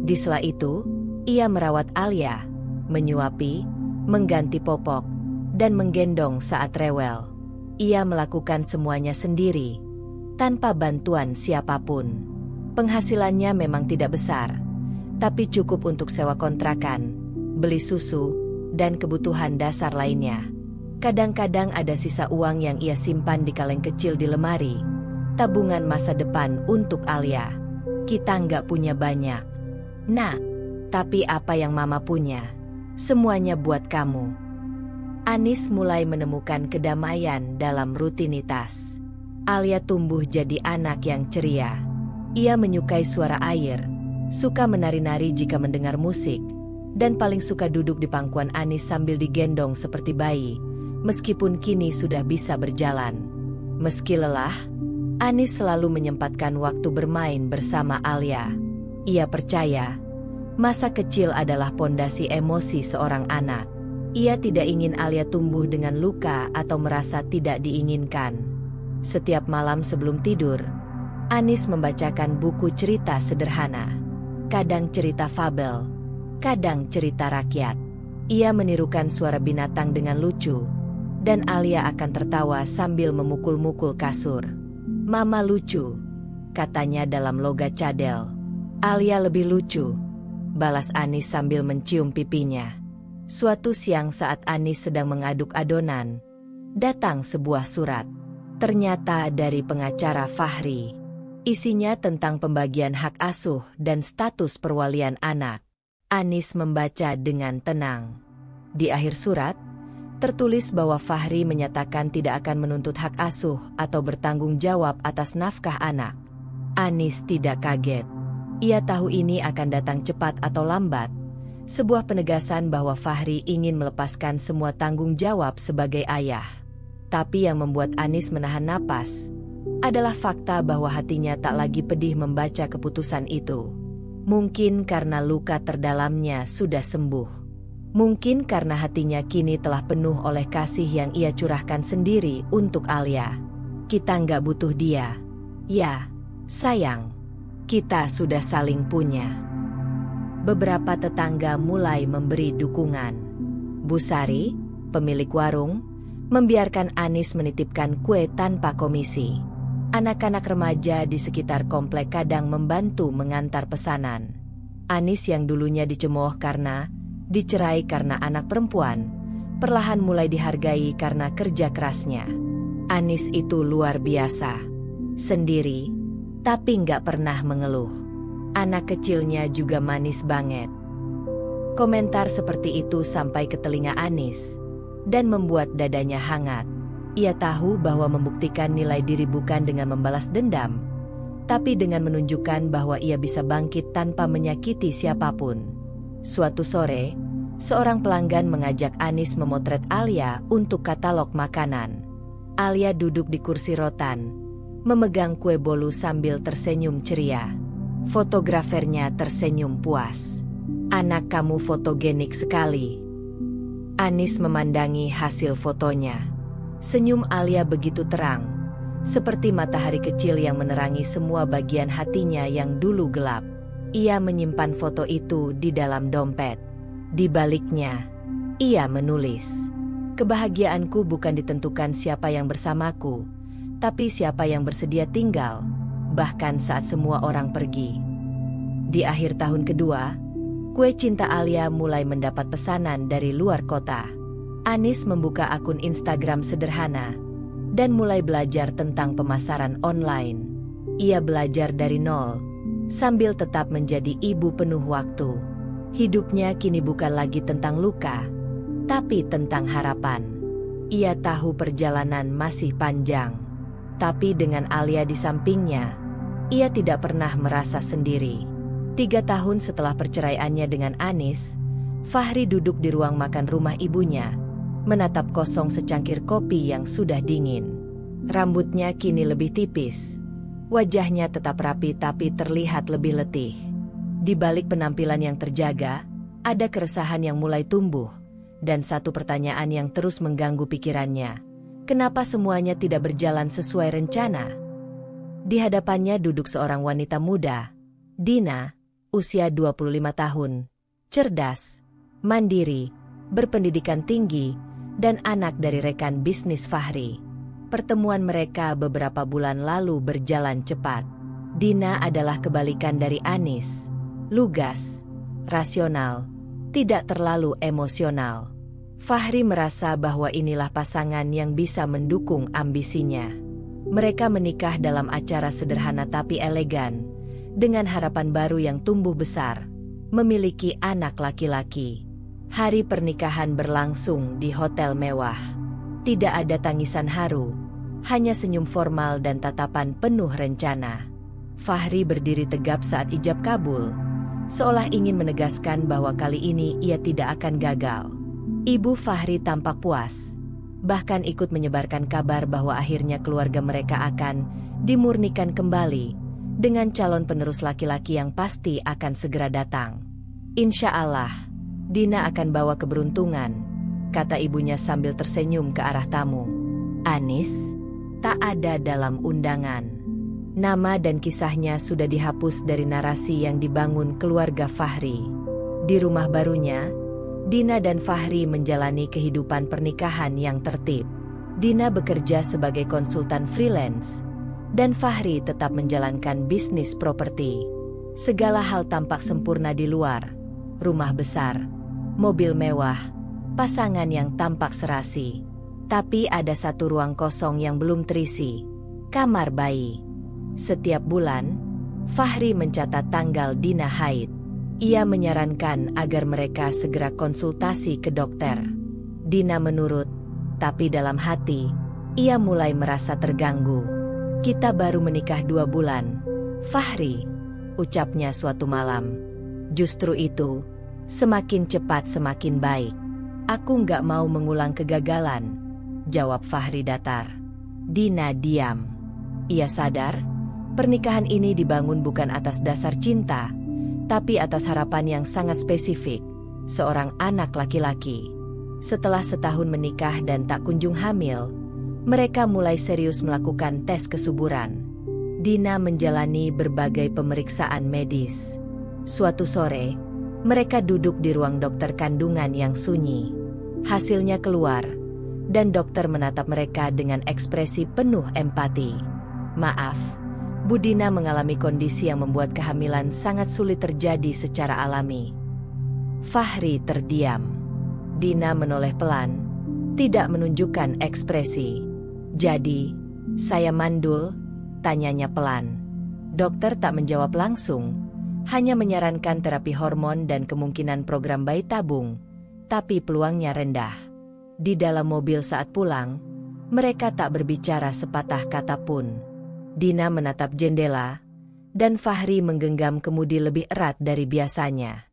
Di sela itu, ia merawat Alia, menyuapi, mengganti popok, dan menggendong saat rewel. Ia melakukan semuanya sendiri, tanpa bantuan siapapun. Penghasilannya memang tidak besar, tapi cukup untuk sewa kontrakan, beli susu, dan kebutuhan dasar lainnya. Kadang-kadang ada sisa uang yang ia simpan di kaleng kecil di lemari, tabungan masa depan untuk Alia. "Kita nggak punya banyak, Nak, tapi apa yang Mama punya, semuanya buat kamu." Anis mulai menemukan kedamaian dalam rutinitas. Alia tumbuh jadi anak yang ceria. Ia menyukai suara air, suka menari-nari jika mendengar musik, dan paling suka duduk di pangkuan Anis sambil digendong seperti bayi, meskipun kini sudah bisa berjalan. Meski lelah, Anis selalu menyempatkan waktu bermain bersama Alia. Ia percaya, masa kecil adalah pondasi emosi seorang anak. Ia tidak ingin Alia tumbuh dengan luka atau merasa tidak diinginkan. Setiap malam sebelum tidur, Anis membacakan buku cerita sederhana. Kadang cerita fabel, kadang cerita rakyat. Ia menirukan suara binatang dengan lucu, dan Alia akan tertawa sambil memukul-mukul kasur. "Mama lucu," katanya dalam logat cadel. "Alia lebih lucu," balas Anis sambil mencium pipinya. Suatu siang saat Anis sedang mengaduk adonan, datang sebuah surat. Ternyata dari pengacara Fahri. Isinya tentang pembagian hak asuh dan status perwalian anak. Anis membaca dengan tenang. Di akhir surat, tertulis bahwa Fahri menyatakan tidak akan menuntut hak asuh atau bertanggung jawab atas nafkah anak. Anis tidak kaget. Ia tahu ini akan datang cepat atau lambat. Sebuah penegasan bahwa Fahri ingin melepaskan semua tanggung jawab sebagai ayah. Tapi yang membuat Anis menahan napas adalah fakta bahwa hatinya tak lagi pedih membaca keputusan itu. Mungkin karena luka terdalamnya sudah sembuh. Mungkin karena hatinya kini telah penuh oleh kasih yang ia curahkan sendiri untuk Alia. "Kita nggak butuh dia. Ya, sayang. Kita sudah saling punya." Beberapa tetangga mulai memberi dukungan. Bu Sari, pemilik warung, membiarkan Anis menitipkan kue tanpa komisi. Anak-anak remaja di sekitar komplek kadang membantu mengantar pesanan. Anis yang dulunya dicemooh karena dicerai karena anak perempuan, perlahan mulai dihargai karena kerja kerasnya. Anis itu luar biasa. Sendiri, tapi nggak pernah mengeluh. Anak kecilnya juga manis banget. Komentar seperti itu sampai ke telinga Anis dan membuat dadanya hangat. Ia tahu bahwa membuktikan nilai diri bukan dengan membalas dendam, tapi dengan menunjukkan bahwa ia bisa bangkit tanpa menyakiti siapapun. Suatu sore, seorang pelanggan mengajak Anis memotret Alia untuk katalog makanan. Alia duduk di kursi rotan, memegang kue bolu sambil tersenyum ceria. Fotografernya tersenyum puas. "Anak kamu fotogenik sekali." Anis memandangi hasil fotonya. Senyum Alia begitu terang, seperti matahari kecil yang menerangi semua bagian hatinya yang dulu gelap. Ia menyimpan foto itu di dalam dompet. Di baliknya, ia menulis, "Kebahagiaanku bukan ditentukan siapa yang bersamaku, tapi siapa yang bersedia tinggal, bahkan saat semua orang pergi." Di akhir tahun kedua, Kue Cinta Alia mulai mendapat pesanan dari luar kota. Anis membuka akun Instagram sederhana dan mulai belajar tentang pemasaran online. Ia belajar dari nol, sambil tetap menjadi ibu penuh waktu. Hidupnya kini bukan lagi tentang luka, tapi tentang harapan. Ia tahu perjalanan masih panjang. Tapi dengan Alia di sampingnya, ia tidak pernah merasa sendiri. 3 tahun setelah perceraiannya dengan Anis, Fahri duduk di ruang makan rumah ibunya, menatap kosong secangkir kopi yang sudah dingin. Rambutnya kini lebih tipis. Wajahnya tetap rapi tapi terlihat lebih letih. Di balik penampilan yang terjaga, ada keresahan yang mulai tumbuh, dan satu pertanyaan yang terus mengganggu pikirannya. Kenapa semuanya tidak berjalan sesuai rencana? Di hadapannya duduk seorang wanita muda, Dina, usia 25 tahun, cerdas, mandiri, berpendidikan tinggi, dan anak dari rekan bisnis Fahri. Pertemuan mereka beberapa bulan lalu berjalan cepat. Dina adalah kebalikan dari Anis, lugas, rasional, tidak terlalu emosional. Fahri merasa bahwa inilah pasangan yang bisa mendukung ambisinya. Mereka menikah dalam acara sederhana tapi elegan, dengan harapan baru yang tumbuh besar, memiliki anak laki-laki. Hari pernikahan berlangsung di hotel mewah. Tidak ada tangisan haru, hanya senyum formal dan tatapan penuh rencana. Fahri berdiri tegap saat ijab kabul, seolah ingin menegaskan bahwa kali ini ia tidak akan gagal. Ibu Fahri tampak puas, bahkan ikut menyebarkan kabar bahwa akhirnya keluarga mereka akan dimurnikan kembali dengan calon penerus laki-laki yang pasti akan segera datang. Insya Allah, Dina akan bawa keberuntungan, kata ibunya sambil tersenyum ke arah tamu. Anis tak ada dalam undangan. Nama dan kisahnya sudah dihapus dari narasi yang dibangun keluarga Fahri. Di rumah barunya, Dina dan Fahri menjalani kehidupan pernikahan yang tertib. Dina bekerja sebagai konsultan freelance, dan Fahri tetap menjalankan bisnis properti. Segala hal tampak sempurna di luar. Rumah besar, mobil mewah, pasangan yang tampak serasi. Tapi ada satu ruang kosong yang belum terisi, kamar bayi. Setiap bulan, Fahri mencatat tanggal Dina haid. Ia menyarankan agar mereka segera konsultasi ke dokter. Dina menurut, tapi dalam hati, ia mulai merasa terganggu. Kita baru menikah 2 bulan, Fahri, ucapnya suatu malam. Justru itu, semakin cepat semakin baik. Aku nggak mau mengulang kegagalan, jawab Fahri datar. Dina diam. Ia sadar, pernikahan ini dibangun bukan atas dasar cinta, tapi atas harapan yang sangat spesifik, seorang anak laki-laki. Setelah setahun menikah dan tak kunjung hamil, mereka mulai serius melakukan tes kesuburan. Dina menjalani berbagai pemeriksaan medis. Suatu sore, mereka duduk di ruang dokter kandungan yang sunyi. Hasilnya keluar, dan dokter menatap mereka dengan ekspresi penuh empati. Maaf, Bu Dina mengalami kondisi yang membuat kehamilan sangat sulit terjadi secara alami. Fahri terdiam. Dina menoleh pelan, tidak menunjukkan ekspresi. Jadi, saya mandul? Tanyanya pelan. Dokter tak menjawab langsung, hanya menyarankan terapi hormon dan kemungkinan program bayi tabung, tapi peluangnya rendah. Di dalam mobil saat pulang, mereka tak berbicara sepatah kata pun. Dina menatap jendela, dan Fahri menggenggam kemudi lebih erat dari biasanya.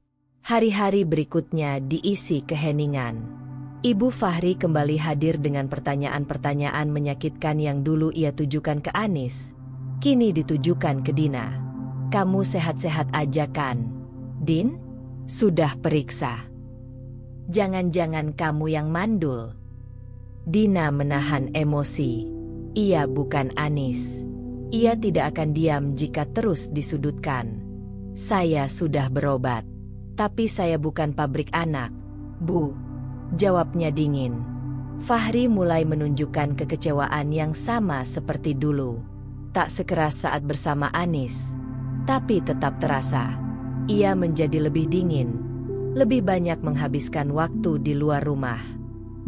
Hari-hari berikutnya diisi keheningan. Ibu Fahri kembali hadir dengan pertanyaan-pertanyaan menyakitkan yang dulu ia tujukan ke Anis, kini ditujukan ke Dina. Kamu sehat-sehat aja kan, Din? Sudah periksa? Jangan-jangan kamu yang mandul? Dina menahan emosi. Ia bukan Anis. Ia tidak akan diam jika terus disudutkan. Saya sudah berobat, tapi saya bukan pabrik anak, Bu, jawabnya dingin. Fahri mulai menunjukkan kekecewaan yang sama seperti dulu. Tak sekeras saat bersama Anis, tapi tetap terasa. Ia menjadi lebih dingin, lebih banyak menghabiskan waktu di luar rumah.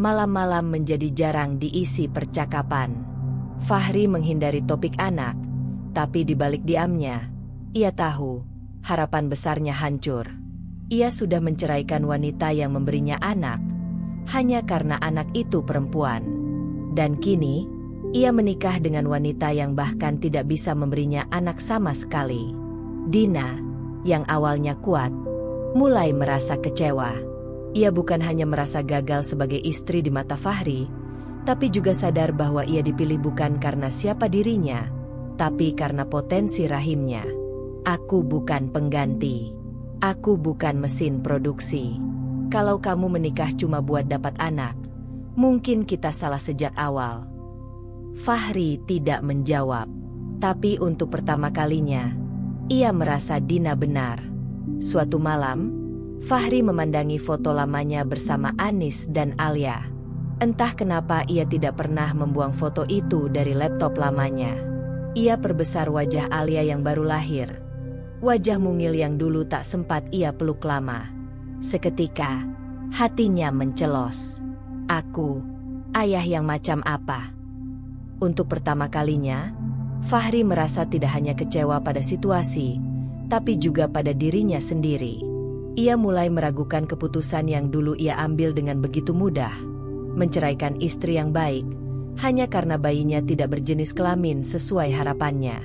Malam-malam menjadi jarang diisi percakapan. Fahri menghindari topik anak, tapi di balik diamnya, ia tahu, harapan besarnya hancur. Ia sudah menceraikan wanita yang memberinya anak, hanya karena anak itu perempuan. Dan kini, ia menikah dengan wanita yang bahkan tidak bisa memberinya anak sama sekali. Dina, yang awalnya kuat, mulai merasa kecewa. Ia bukan hanya merasa gagal sebagai istri di mata Fahri, tapi juga sadar bahwa ia dipilih bukan karena siapa dirinya, tapi karena potensi rahimnya. Aku bukan pengganti. Aku bukan mesin produksi. Kalau kamu menikah cuma buat dapat anak, mungkin kita salah sejak awal. Fahri tidak menjawab, tapi untuk pertama kalinya, ia merasa Dina benar. Suatu malam, Fahri memandangi foto lamanya bersama Anis dan Alia. Entah kenapa ia tidak pernah membuang foto itu dari laptop lamanya. Ia perbesar wajah Alia yang baru lahir. Wajah mungil yang dulu tak sempat ia peluk lama. Seketika, hatinya mencelos. Aku, ayah yang macam apa? Untuk pertama kalinya, Fahri merasa tidak hanya kecewa pada situasi, tapi juga pada dirinya sendiri. Ia mulai meragukan keputusan yang dulu ia ambil dengan begitu mudah, menceraikan istri yang baik, hanya karena bayinya tidak berjenis kelamin sesuai harapannya.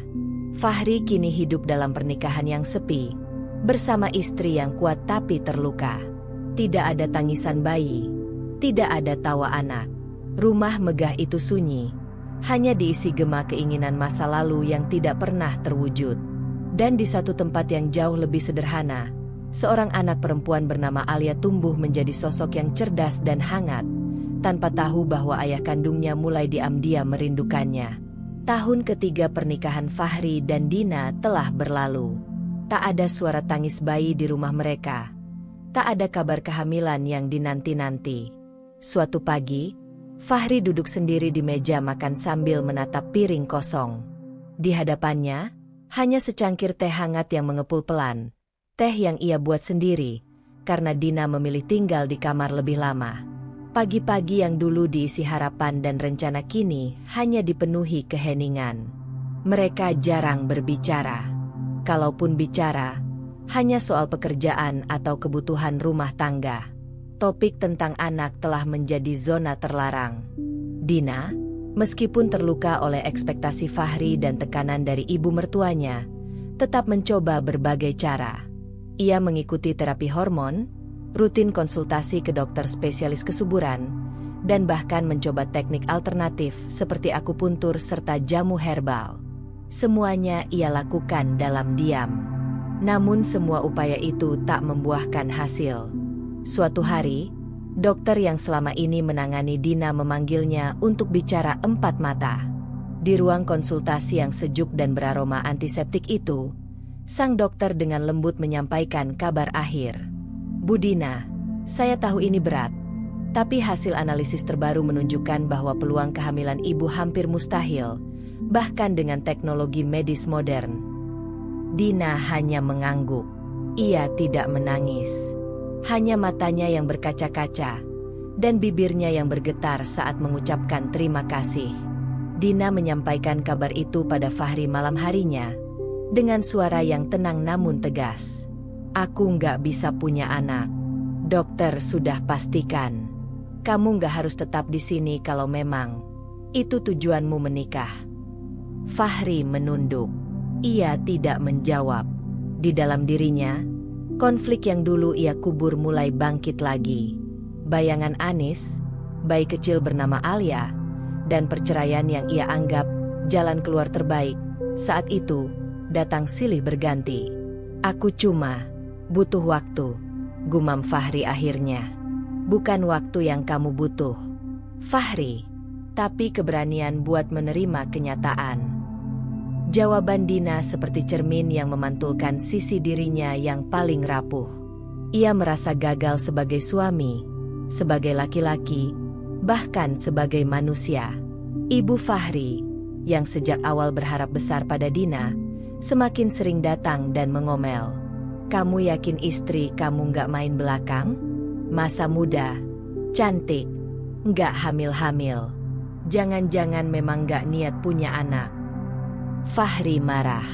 Fahri kini hidup dalam pernikahan yang sepi, bersama istri yang kuat tapi terluka. Tidak ada tangisan bayi, tidak ada tawa anak. Rumah megah itu sunyi, hanya diisi gema keinginan masa lalu yang tidak pernah terwujud. Dan di satu tempat yang jauh lebih sederhana, seorang anak perempuan bernama Alia tumbuh menjadi sosok yang cerdas dan hangat, tanpa tahu bahwa ayah kandungnya mulai diam-diam merindukannya. Tahun ketiga pernikahan Fahri dan Dina telah berlalu. Tak ada suara tangis bayi di rumah mereka. Tak ada kabar kehamilan yang dinanti-nanti. Suatu pagi, Fahri duduk sendiri di meja makan sambil menatap piring kosong. Di hadapannya, hanya secangkir teh hangat yang mengepul pelan. Teh yang ia buat sendiri, karena Dina memilih tinggal di kamar lebih lama. Pagi-pagi yang dulu diisi harapan dan rencana kini hanya dipenuhi keheningan. Mereka jarang berbicara. Kalaupun bicara, hanya soal pekerjaan atau kebutuhan rumah tangga. Topik tentang anak telah menjadi zona terlarang. Dina, meskipun terluka oleh ekspektasi Fahri dan tekanan dari ibu mertuanya, tetap mencoba berbagai cara. Ia mengikuti terapi hormon, rutin konsultasi ke dokter spesialis kesuburan, dan bahkan mencoba teknik alternatif seperti akupuntur serta jamu herbal. Semuanya ia lakukan dalam diam. Namun semua upaya itu tak membuahkan hasil. Suatu hari, dokter yang selama ini menangani Dina memanggilnya untuk bicara empat mata. Di ruang konsultasi yang sejuk dan beraroma antiseptik itu, sang dokter dengan lembut menyampaikan kabar akhir. Bu Dina, saya tahu ini berat, tapi hasil analisis terbaru menunjukkan bahwa peluang kehamilan ibu hampir mustahil, bahkan dengan teknologi medis modern. Dina hanya mengangguk. Ia tidak menangis. Hanya matanya yang berkaca-kaca, dan bibirnya yang bergetar saat mengucapkan terima kasih. Dina menyampaikan kabar itu pada Fahri malam harinya, dengan suara yang tenang namun tegas. Aku nggak bisa punya anak. Dokter sudah pastikan. Kamu nggak harus tetap di sini kalau memang itu tujuanmu menikah. Fahri menunduk. Ia tidak menjawab. Di dalam dirinya, konflik yang dulu ia kubur mulai bangkit lagi. Bayangan Anis, bayi kecil bernama Alia, dan perceraian yang ia anggap jalan keluar terbaik, saat itu datang silih berganti. Aku cuma butuh waktu, gumam Fahri akhirnya. Bukan waktu yang kamu butuh, Fahri, tapi keberanian buat menerima kenyataan. Jawaban Dina seperti cermin yang memantulkan sisi dirinya yang paling rapuh. Ia merasa gagal sebagai suami, sebagai laki-laki, bahkan sebagai manusia. Ibu Fahri, yang sejak awal berharap besar pada Dina, semakin sering datang dan mengomel. Kamu yakin istri kamu nggak main belakang? Masa muda, cantik, nggak hamil-hamil. Jangan-jangan memang nggak niat punya anak. Fahri marah.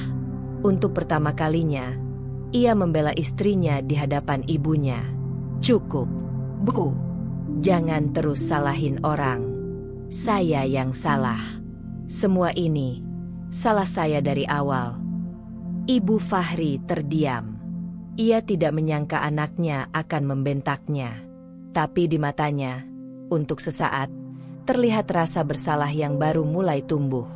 Untuk pertama kalinya, ia membela istrinya di hadapan ibunya. Cukup, Bu. Jangan terus salahin orang. Saya yang salah. Semua ini salah saya dari awal. Ibu Fahri terdiam. Ia tidak menyangka anaknya akan membentaknya. Tapi di matanya, untuk sesaat, terlihat rasa bersalah yang baru mulai tumbuh.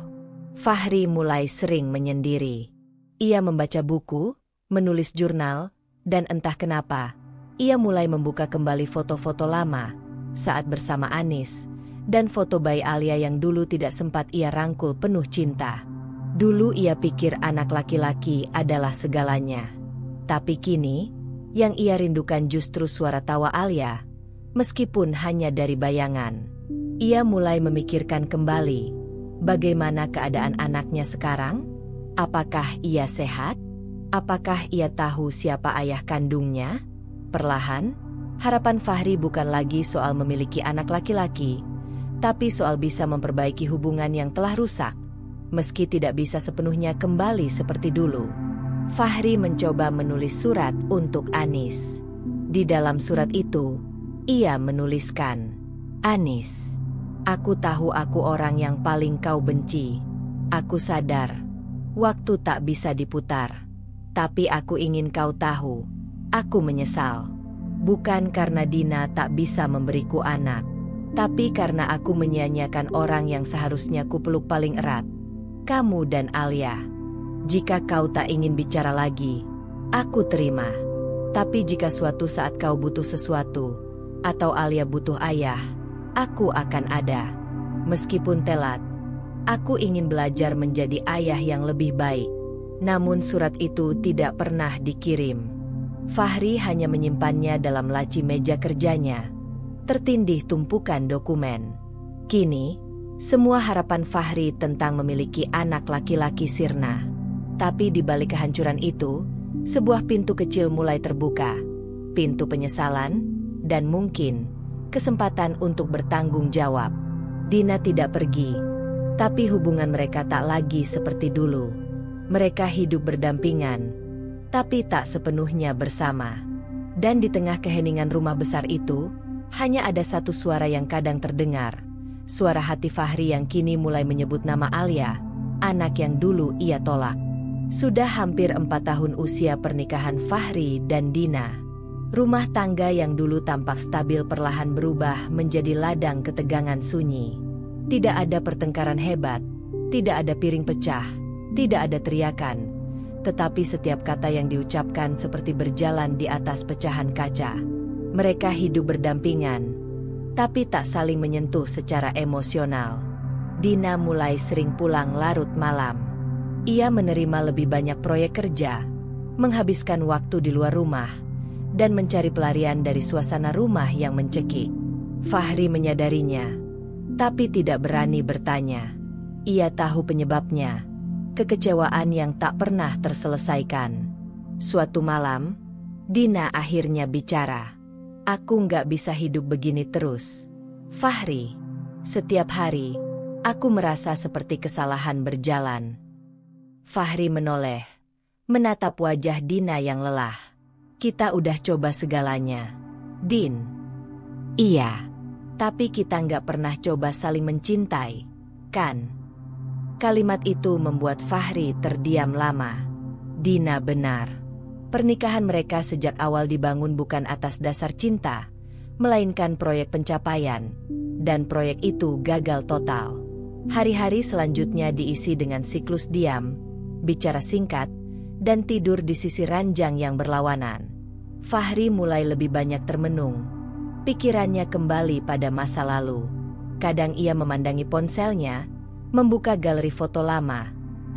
Fahri mulai sering menyendiri. Ia membaca buku, menulis jurnal, dan entah kenapa, ia mulai membuka kembali foto-foto lama saat bersama Anis, dan foto bayi Alia yang dulu tidak sempat ia rangkul penuh cinta. Dulu ia pikir anak laki-laki adalah segalanya. Tapi kini, yang ia rindukan justru suara tawa Alia, meskipun hanya dari bayangan. Ia mulai memikirkan kembali, bagaimana keadaan anaknya sekarang? Apakah ia sehat? Apakah ia tahu siapa ayah kandungnya? Perlahan, harapan Fahri bukan lagi soal memiliki anak laki-laki, tapi soal bisa memperbaiki hubungan yang telah rusak, meski tidak bisa sepenuhnya kembali seperti dulu. Fahri mencoba menulis surat untuk Anis. Di dalam surat itu, ia menuliskan, "Anis, aku tahu aku orang yang paling kau benci. Aku sadar, waktu tak bisa diputar. Tapi aku ingin kau tahu, aku menyesal. Bukan karena Dina tak bisa memberiku anak, tapi karena aku menyia-nyiakan orang yang seharusnya kupeluk paling erat, kamu dan Alia. Jika kau tak ingin bicara lagi, aku terima. Tapi jika suatu saat kau butuh sesuatu, atau Alia butuh ayah, aku akan ada. Meskipun telat, aku ingin belajar menjadi ayah yang lebih baik." Namun surat itu tidak pernah dikirim. Fahri hanya menyimpannya dalam laci meja kerjanya, tertindih tumpukan dokumen. Kini, semua harapan Fahri tentang memiliki anak laki-laki sirna. Tapi di balik kehancuran itu, sebuah pintu kecil mulai terbuka. Pintu penyesalan, dan mungkin kesempatan untuk bertanggung jawab. Dina tidak pergi, tapi hubungan mereka tak lagi seperti dulu. Mereka hidup berdampingan, tapi tak sepenuhnya bersama. Dan di tengah keheningan rumah besar itu, hanya ada satu suara yang kadang terdengar. Suara hati Fahri yang kini mulai menyebut nama Alia, anak yang dulu ia tolak. Sudah hampir 4 tahun usia pernikahan Fahri dan Dina. Rumah tangga yang dulu tampak stabil perlahan berubah menjadi ladang ketegangan sunyi. Tidak ada pertengkaran hebat, tidak ada piring pecah, tidak ada teriakan. Tetapi setiap kata yang diucapkan seperti berjalan di atas pecahan kaca. Mereka hidup berdampingan, tapi tak saling menyentuh secara emosional. Dina mulai sering pulang larut malam. Ia menerima lebih banyak proyek kerja, menghabiskan waktu di luar rumah, dan mencari pelarian dari suasana rumah yang mencekik. Fahri menyadarinya, tapi tidak berani bertanya. Ia tahu penyebabnya, kekecewaan yang tak pernah terselesaikan. Suatu malam, Dina akhirnya bicara. "Aku nggak bisa hidup begini terus, Fahri. Setiap hari, aku merasa seperti kesalahan berjalan." Fahri menoleh, menatap wajah Dina yang lelah. "Kita udah coba segalanya, Din." "Iya, tapi kita nggak pernah coba saling mencintai, kan?" Kalimat itu membuat Fahri terdiam lama. Dina benar. Pernikahan mereka sejak awal dibangun bukan atas dasar cinta, melainkan proyek pencapaian, dan proyek itu gagal total. Hari-hari selanjutnya diisi dengan siklus diam, bicara singkat, dan tidur di sisi ranjang yang berlawanan. Fahri mulai lebih banyak termenung. Pikirannya kembali pada masa lalu. Kadang ia memandangi ponselnya, membuka galeri foto lama,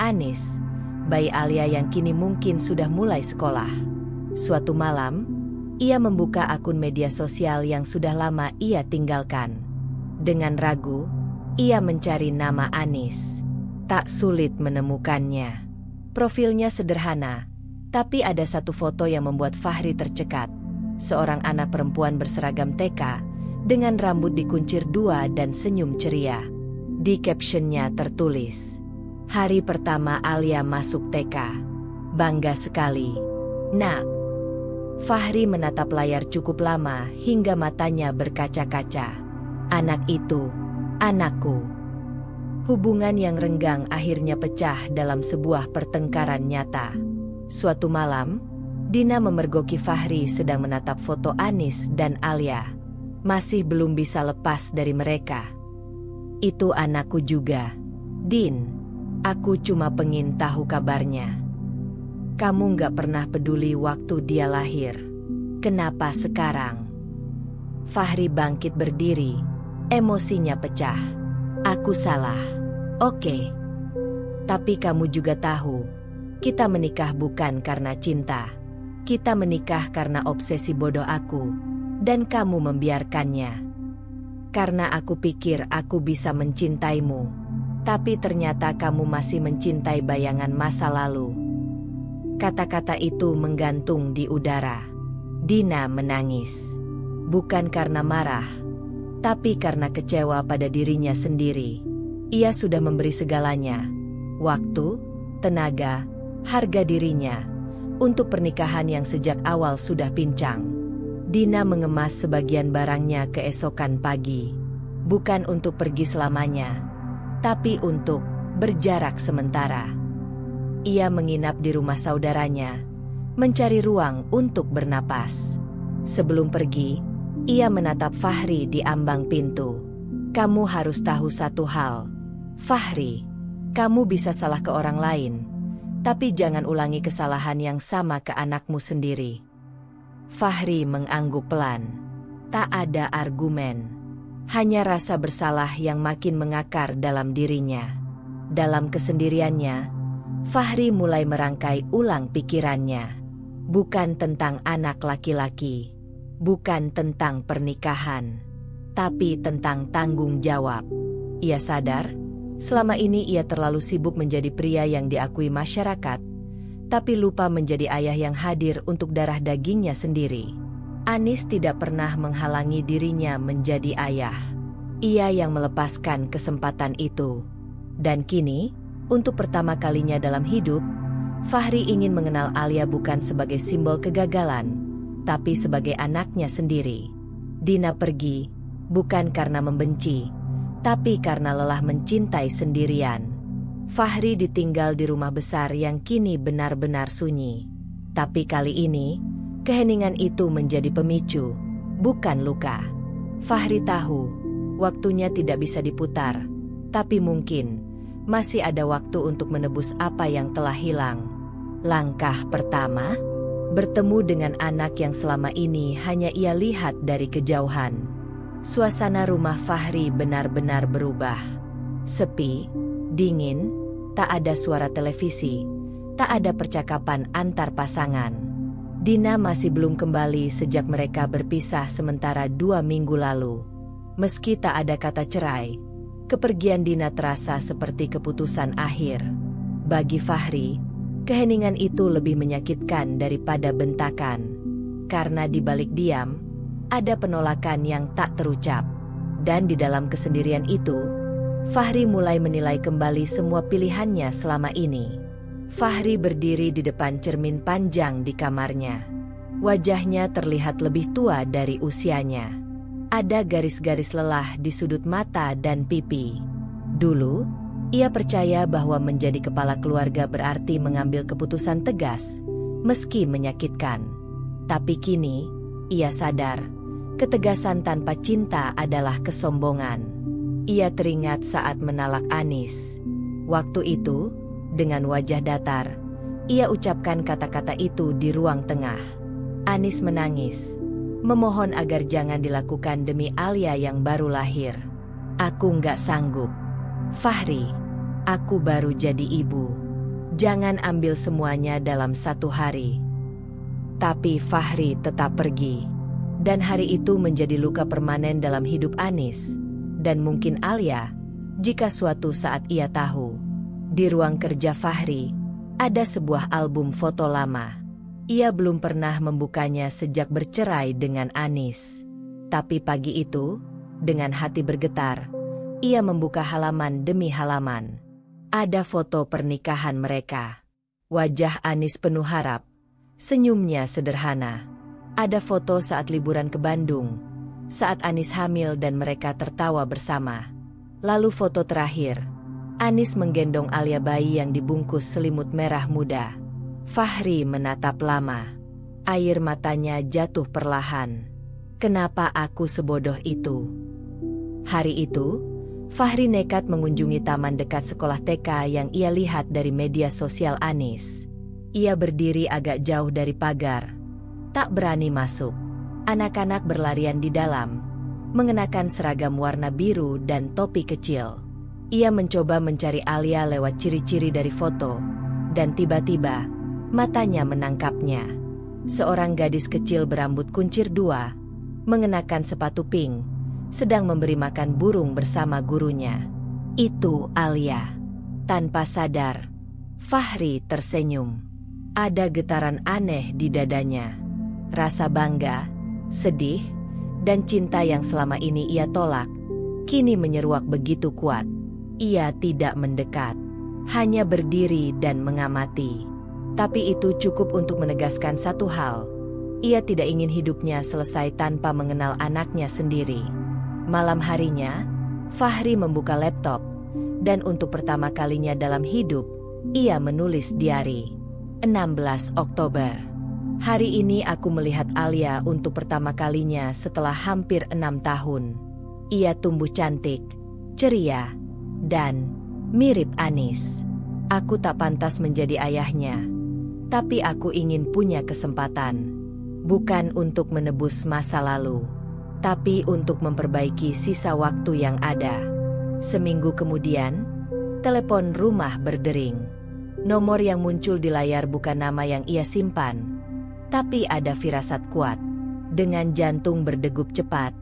Anis, bayi Alia yang kini mungkin sudah mulai sekolah. Suatu malam, ia membuka akun media sosial yang sudah lama ia tinggalkan. Dengan ragu, ia mencari nama Anis. Tak sulit menemukannya. Profilnya sederhana, tapi ada satu foto yang membuat Fahri tercekat. Seorang anak perempuan berseragam TK, dengan rambut dikuncir 2 dan senyum ceria. Di captionnya tertulis, "Hari pertama Alia masuk TK. Bangga sekali, Nak." Fahri menatap layar cukup lama hingga matanya berkaca-kaca. Anak itu, Anakku. Hubungan yang renggang akhirnya pecah dalam sebuah pertengkaran nyata. Suatu malam, Dina memergoki Fahri sedang menatap foto Anis dan Alia. Masih belum bisa lepas dari mereka. Itu anakku juga. Din, aku cuma pengen tahu kabarnya. Kamu gak pernah peduli waktu dia lahir. Kenapa sekarang? Fahri bangkit berdiri, emosinya pecah. Aku salah. Oke. Tapi kamu juga tahu, kita menikah bukan karena cinta. Kita menikah karena obsesi bodoh aku, dan kamu membiarkannya. Karena aku pikir aku bisa mencintaimu, tapi ternyata kamu masih mencintai bayangan masa lalu. Kata-kata itu menggantung di udara. Dina menangis. Bukan karena marah, tapi karena kecewa pada dirinya sendiri. Ia sudah memberi segalanya. Waktu, tenaga, harga dirinya untuk pernikahan yang sejak awal sudah pincang. Dina mengemas sebagian barangnya keesokan pagi. Bukan untuk pergi selamanya, tapi untuk berjarak sementara. Ia menginap di rumah saudaranya, mencari ruang untuk bernapas. Sebelum pergi, ia menatap Fahri di ambang pintu. Kamu harus tahu satu hal, Fahri. Kamu bisa salah ke orang lain, tapi jangan ulangi kesalahan yang sama ke anakmu sendiri. Fahri mengangguk pelan. Tak ada argumen. Hanya rasa bersalah yang makin mengakar dalam dirinya. Dalam kesendiriannya, Fahri mulai merangkai ulang pikirannya. Bukan tentang anak laki-laki, bukan tentang pernikahan, tapi tentang tanggung jawab. Ia sadar, selama ini ia terlalu sibuk menjadi pria yang diakui masyarakat, tapi lupa menjadi ayah yang hadir untuk darah dagingnya sendiri. Anis tidak pernah menghalangi dirinya menjadi ayah. Ia yang melepaskan kesempatan itu. Dan kini, untuk pertama kalinya dalam hidup, Fahri ingin mengenal Alia bukan sebagai simbol kegagalan, tapi sebagai anaknya sendiri. Dina pergi, bukan karena membenci, tapi karena lelah mencintai sendirian. Fahri ditinggal di rumah besar yang kini benar-benar sunyi. Tapi kali ini, keheningan itu menjadi pemicu, bukan luka. Fahri tahu, waktunya tidak bisa diputar, tapi mungkin masih ada waktu untuk menebus apa yang telah hilang. Langkah pertama, bertemu dengan anak yang selama ini hanya ia lihat dari kejauhan. Suasana rumah Fahri benar-benar berubah. Sepi, dingin, tak ada suara televisi, tak ada percakapan antar pasangan. Dina masih belum kembali sejak mereka berpisah sementara 2 minggu lalu. Meski tak ada kata cerai, kepergian Dina terasa seperti keputusan akhir. Bagi Fahri, keheningan itu lebih menyakitkan daripada bentakan. Karena di balik diam, ada penolakan yang tak terucap. Dan di dalam kesendirian itu, Fahri mulai menilai kembali semua pilihannya selama ini. Fahri berdiri di depan cermin panjang di kamarnya. Wajahnya terlihat lebih tua dari usianya. Ada garis-garis lelah di sudut mata dan pipi. Dulu, ia percaya bahwa menjadi kepala keluarga berarti mengambil keputusan tegas, meski menyakitkan. Tapi kini, ia sadar, ketegasan tanpa cinta adalah kesombongan. Ia teringat saat menalak Anis. Waktu itu, dengan wajah datar, ia ucapkan kata-kata itu di ruang tengah. Anis menangis, memohon agar jangan dilakukan demi Alia yang baru lahir. Aku nggak sanggup. Fahri, aku baru jadi ibu. Jangan ambil semuanya dalam 1 hari. Tapi Fahri tetap pergi. Dan hari itu menjadi luka permanen dalam hidup Anis. Dan mungkin Alia, jika suatu saat ia tahu. Di ruang kerja Fahri, ada sebuah album foto lama. Ia belum pernah membukanya sejak bercerai dengan Anis. Tapi pagi itu, dengan hati bergetar, ia membuka halaman demi halaman. Ada foto pernikahan mereka. Wajah Anis penuh harap. Senyumnya sederhana. Ada foto saat liburan ke Bandung, saat Anis hamil dan mereka tertawa bersama. Lalu foto terakhir. Anis menggendong Alia bayi yang dibungkus selimut merah muda. Fahri menatap lama. Air matanya jatuh perlahan. Kenapa aku sebodoh itu? Hari itu, Fahri nekat mengunjungi taman dekat sekolah TK yang ia lihat dari media sosial Anis. Ia berdiri agak jauh dari pagar. Tak berani masuk. Anak-anak berlarian di dalam, mengenakan seragam warna biru dan topi kecil. Ia mencoba mencari Alia lewat ciri-ciri dari foto, dan tiba-tiba, matanya menangkapnya. Seorang gadis kecil berambut kuncir 2, mengenakan sepatu pink, sedang memberi makan burung bersama gurunya. Itu Alia. Tanpa sadar, Fahri tersenyum. Ada getaran aneh di dadanya. Rasa bangga, sedih, dan cinta yang selama ini ia tolak, kini menyeruak begitu kuat. Ia tidak mendekat, hanya berdiri dan mengamati. Tapi itu cukup untuk menegaskan satu hal. Ia tidak ingin hidupnya selesai tanpa mengenal anaknya sendiri. Malam harinya, Fahri membuka laptop, dan untuk pertama kalinya dalam hidup, ia menulis diari. 16 Oktober. Hari ini aku melihat Alia untuk pertama kalinya setelah hampir 6 tahun. Ia tumbuh cantik, ceria, dan mirip Anis. Aku tak pantas menjadi ayahnya, tapi aku ingin punya kesempatan. Bukan untuk menebus masa lalu, tapi untuk memperbaiki sisa waktu yang ada. Seminggu kemudian, telepon rumah berdering. Nomor yang muncul di layar bukan nama yang ia simpan, tapi ada firasat kuat. Dengan jantung berdegup cepat,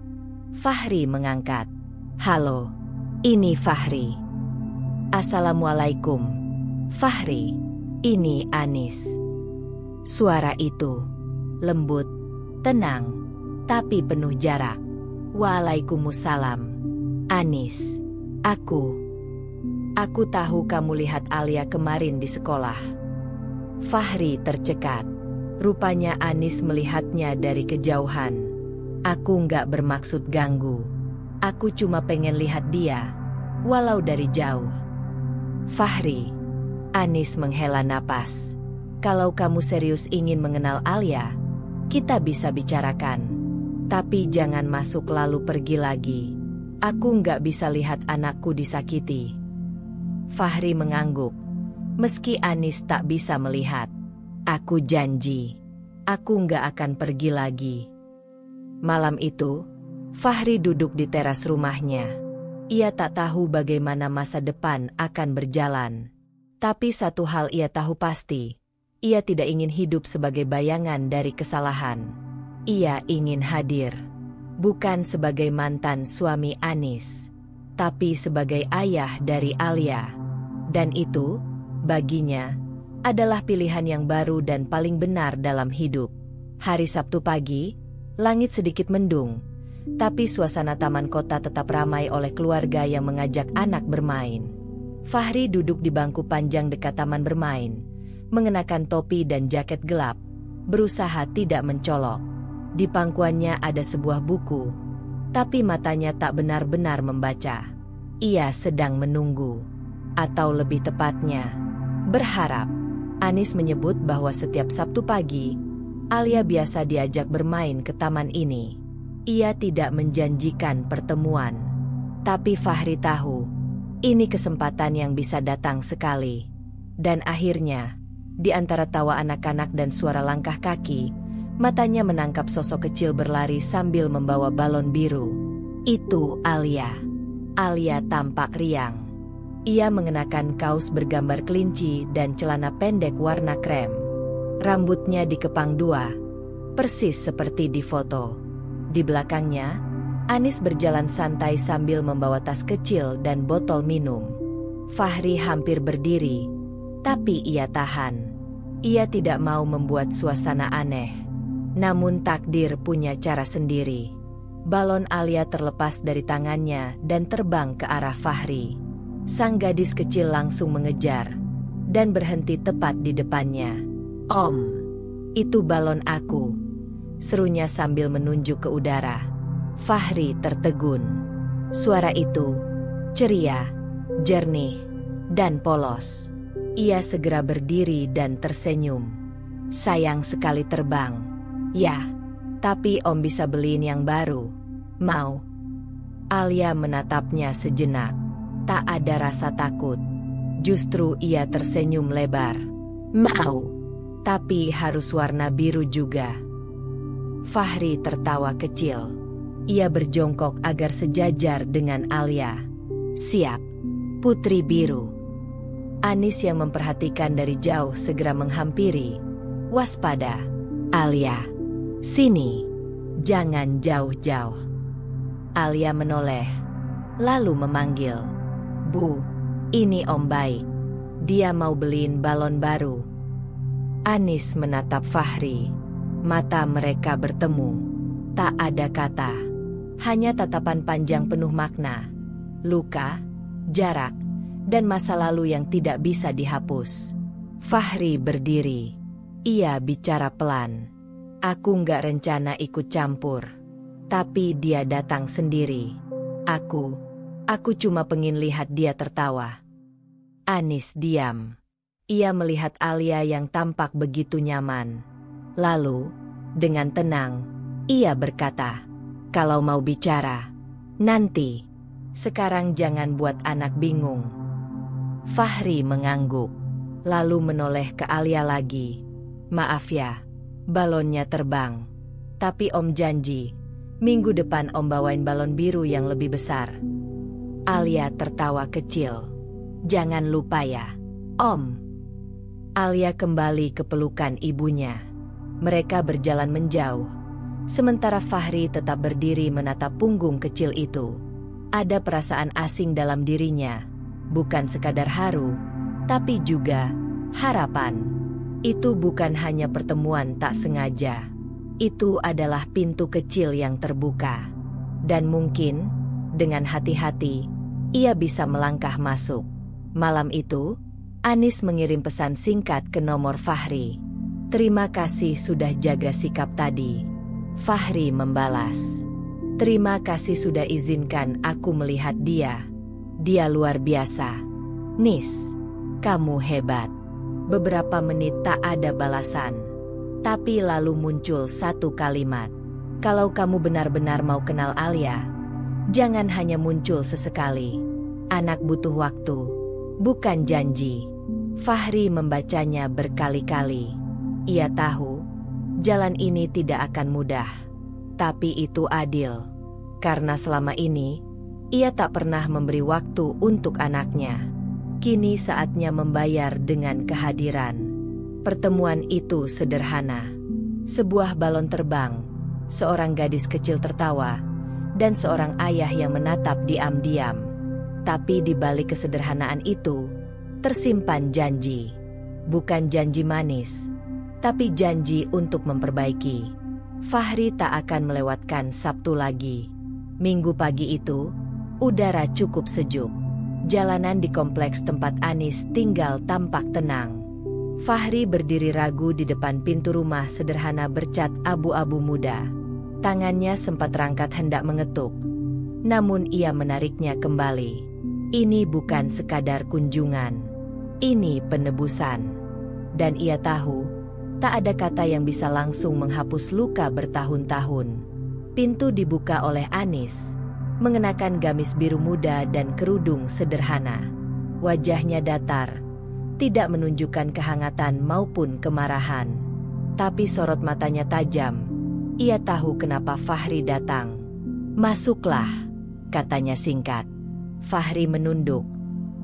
Fahri mengangkat. Halo, ini Fahri. Assalamualaikum. Fahri, ini Anis. Suara itu lembut, tenang, tapi penuh jarak. Waalaikumsalam. Anis, aku tahu kamu lihat Alia kemarin di sekolah. Fahri tercekat. Rupanya Anis melihatnya dari kejauhan. Aku nggak bermaksud ganggu. Aku cuma pengen lihat dia, walau dari jauh. Fahri, Anis menghela napas. Kalau kamu serius ingin mengenal Alia, kita bisa bicarakan. Tapi jangan masuk lalu pergi lagi. Aku nggak bisa lihat anakku disakiti. Fahri mengangguk. Meski Anis tak bisa melihat. Aku janji, aku nggak akan pergi lagi. Malam itu, Fahri duduk di teras rumahnya. Ia tak tahu bagaimana masa depan akan berjalan. Tapi satu hal ia tahu pasti. Ia tidak ingin hidup sebagai bayangan dari kesalahan. Ia ingin hadir. Bukan sebagai mantan suami Anis, tapi sebagai ayah dari Alia. Dan itu, baginya, adalah pilihan yang baru dan paling benar dalam hidup. Hari Sabtu pagi, langit sedikit mendung, tapi suasana taman kota tetap ramai oleh keluarga yang mengajak anak bermain. Fahri duduk di bangku panjang dekat taman bermain, mengenakan topi dan jaket gelap, berusaha tidak mencolok. Di pangkuannya ada sebuah buku, tapi matanya tak benar-benar membaca. Ia sedang menunggu, atau lebih tepatnya, berharap. Anis menyebut bahwa setiap Sabtu pagi, Alia biasa diajak bermain ke taman ini. Ia tidak menjanjikan pertemuan, tapi Fahri tahu, ini kesempatan yang bisa datang sekali. Dan akhirnya, di antara tawa anak-anak dan suara langkah kaki, matanya menangkap sosok kecil berlari sambil membawa balon biru. Itu Alia. Alia tampak riang. Ia mengenakan kaos bergambar kelinci dan celana pendek warna krem. Rambutnya dikepang 2, persis seperti di foto. Di belakangnya, Anis berjalan santai sambil membawa tas kecil dan botol minum. Fahri hampir berdiri, tapi ia tahan. Ia tidak mau membuat suasana aneh. Namun takdir punya cara sendiri. Balon Alia terlepas dari tangannya dan terbang ke arah Fahri. Sang gadis kecil langsung mengejar dan berhenti tepat di depannya. Om, itu balon aku, serunya sambil menunjuk ke udara. Fahri tertegun. Suara itu ceria, jernih, dan polos. Ia segera berdiri dan tersenyum. Sayang sekali terbang. Ya, tapi Om bisa beliin yang baru. Mau? Alia menatapnya sejenak. Tak ada rasa takut. Justru ia tersenyum lebar. Mau, tapi harus warna biru juga. Fahri tertawa kecil. Ia berjongkok agar sejajar dengan Alia. Siap, putri biru. Anis yang memperhatikan dari jauh segera menghampiri. Waspada, Alia. Sini, jangan jauh-jauh. Alia menoleh, lalu memanggil. Bu, ini Om baik. Dia mau beliin balon baru. Anis menatap Fahri. Mata mereka bertemu. Tak ada kata. Hanya tatapan panjang penuh makna. Luka, jarak, dan masa lalu yang tidak bisa dihapus. Fahri berdiri. Ia bicara pelan. Aku nggak rencana ikut campur. Tapi dia datang sendiri. Aku cuma pengen lihat dia tertawa. Anis diam. Ia melihat Alia yang tampak begitu nyaman. Lalu, dengan tenang, ia berkata, kalau mau bicara, nanti. Sekarang jangan buat anak bingung. Fahri mengangguk, lalu menoleh ke Alia lagi. Maaf ya, balonnya terbang. Tapi Om janji, minggu depan Om bawain balon biru yang lebih besar. Alia tertawa kecil. Jangan lupa ya, Om. Alia kembali ke pelukan ibunya. Mereka berjalan menjauh. Sementara Fahri tetap berdiri menatap punggung kecil itu. Ada perasaan asing dalam dirinya. Bukan sekadar haru, tapi juga harapan. Itu bukan hanya pertemuan tak sengaja. Itu adalah pintu kecil yang terbuka. Dan mungkin, dengan hati-hati, ia bisa melangkah masuk. Malam itu, Anis mengirim pesan singkat ke nomor Fahri. Terima kasih sudah jaga sikap tadi. Fahri membalas. Terima kasih sudah izinkan aku melihat dia. Dia luar biasa. Nis, kamu hebat. Beberapa menit tak ada balasan. Tapi lalu muncul satu kalimat. Kalau kamu benar-benar mau kenal Alia, jangan hanya muncul sesekali. Anak butuh waktu, bukan janji. Fahri membacanya berkali-kali. Ia tahu, jalan ini tidak akan mudah. Tapi itu adil. Karena selama ini, ia tak pernah memberi waktu untuk anaknya. Kini saatnya membayar dengan kehadiran. Pertemuan itu sederhana. Sebuah balon terbang, seorang gadis kecil tertawa, dan seorang ayah yang menatap diam-diam. Tapi di balik kesederhanaan itu, tersimpan janji. Bukan janji manis, tapi janji untuk memperbaiki. Fahri tak akan melewatkan Sabtu lagi. Minggu pagi itu, udara cukup sejuk. Jalanan di kompleks tempat Anis tinggal tampak tenang. Fahri berdiri ragu di depan pintu rumah sederhana bercat abu-abu muda. Tangannya sempat rangkat hendak mengetuk. Namun ia menariknya kembali. Ini bukan sekadar kunjungan. Ini penebusan. Dan ia tahu, tak ada kata yang bisa langsung menghapus luka bertahun-tahun. Pintu dibuka oleh Anis, mengenakan gamis biru muda dan kerudung sederhana. Wajahnya datar, tidak menunjukkan kehangatan maupun kemarahan. Tapi sorot matanya tajam. Ia tahu kenapa Fahri datang. Masuklah, katanya singkat. Fahri menunduk,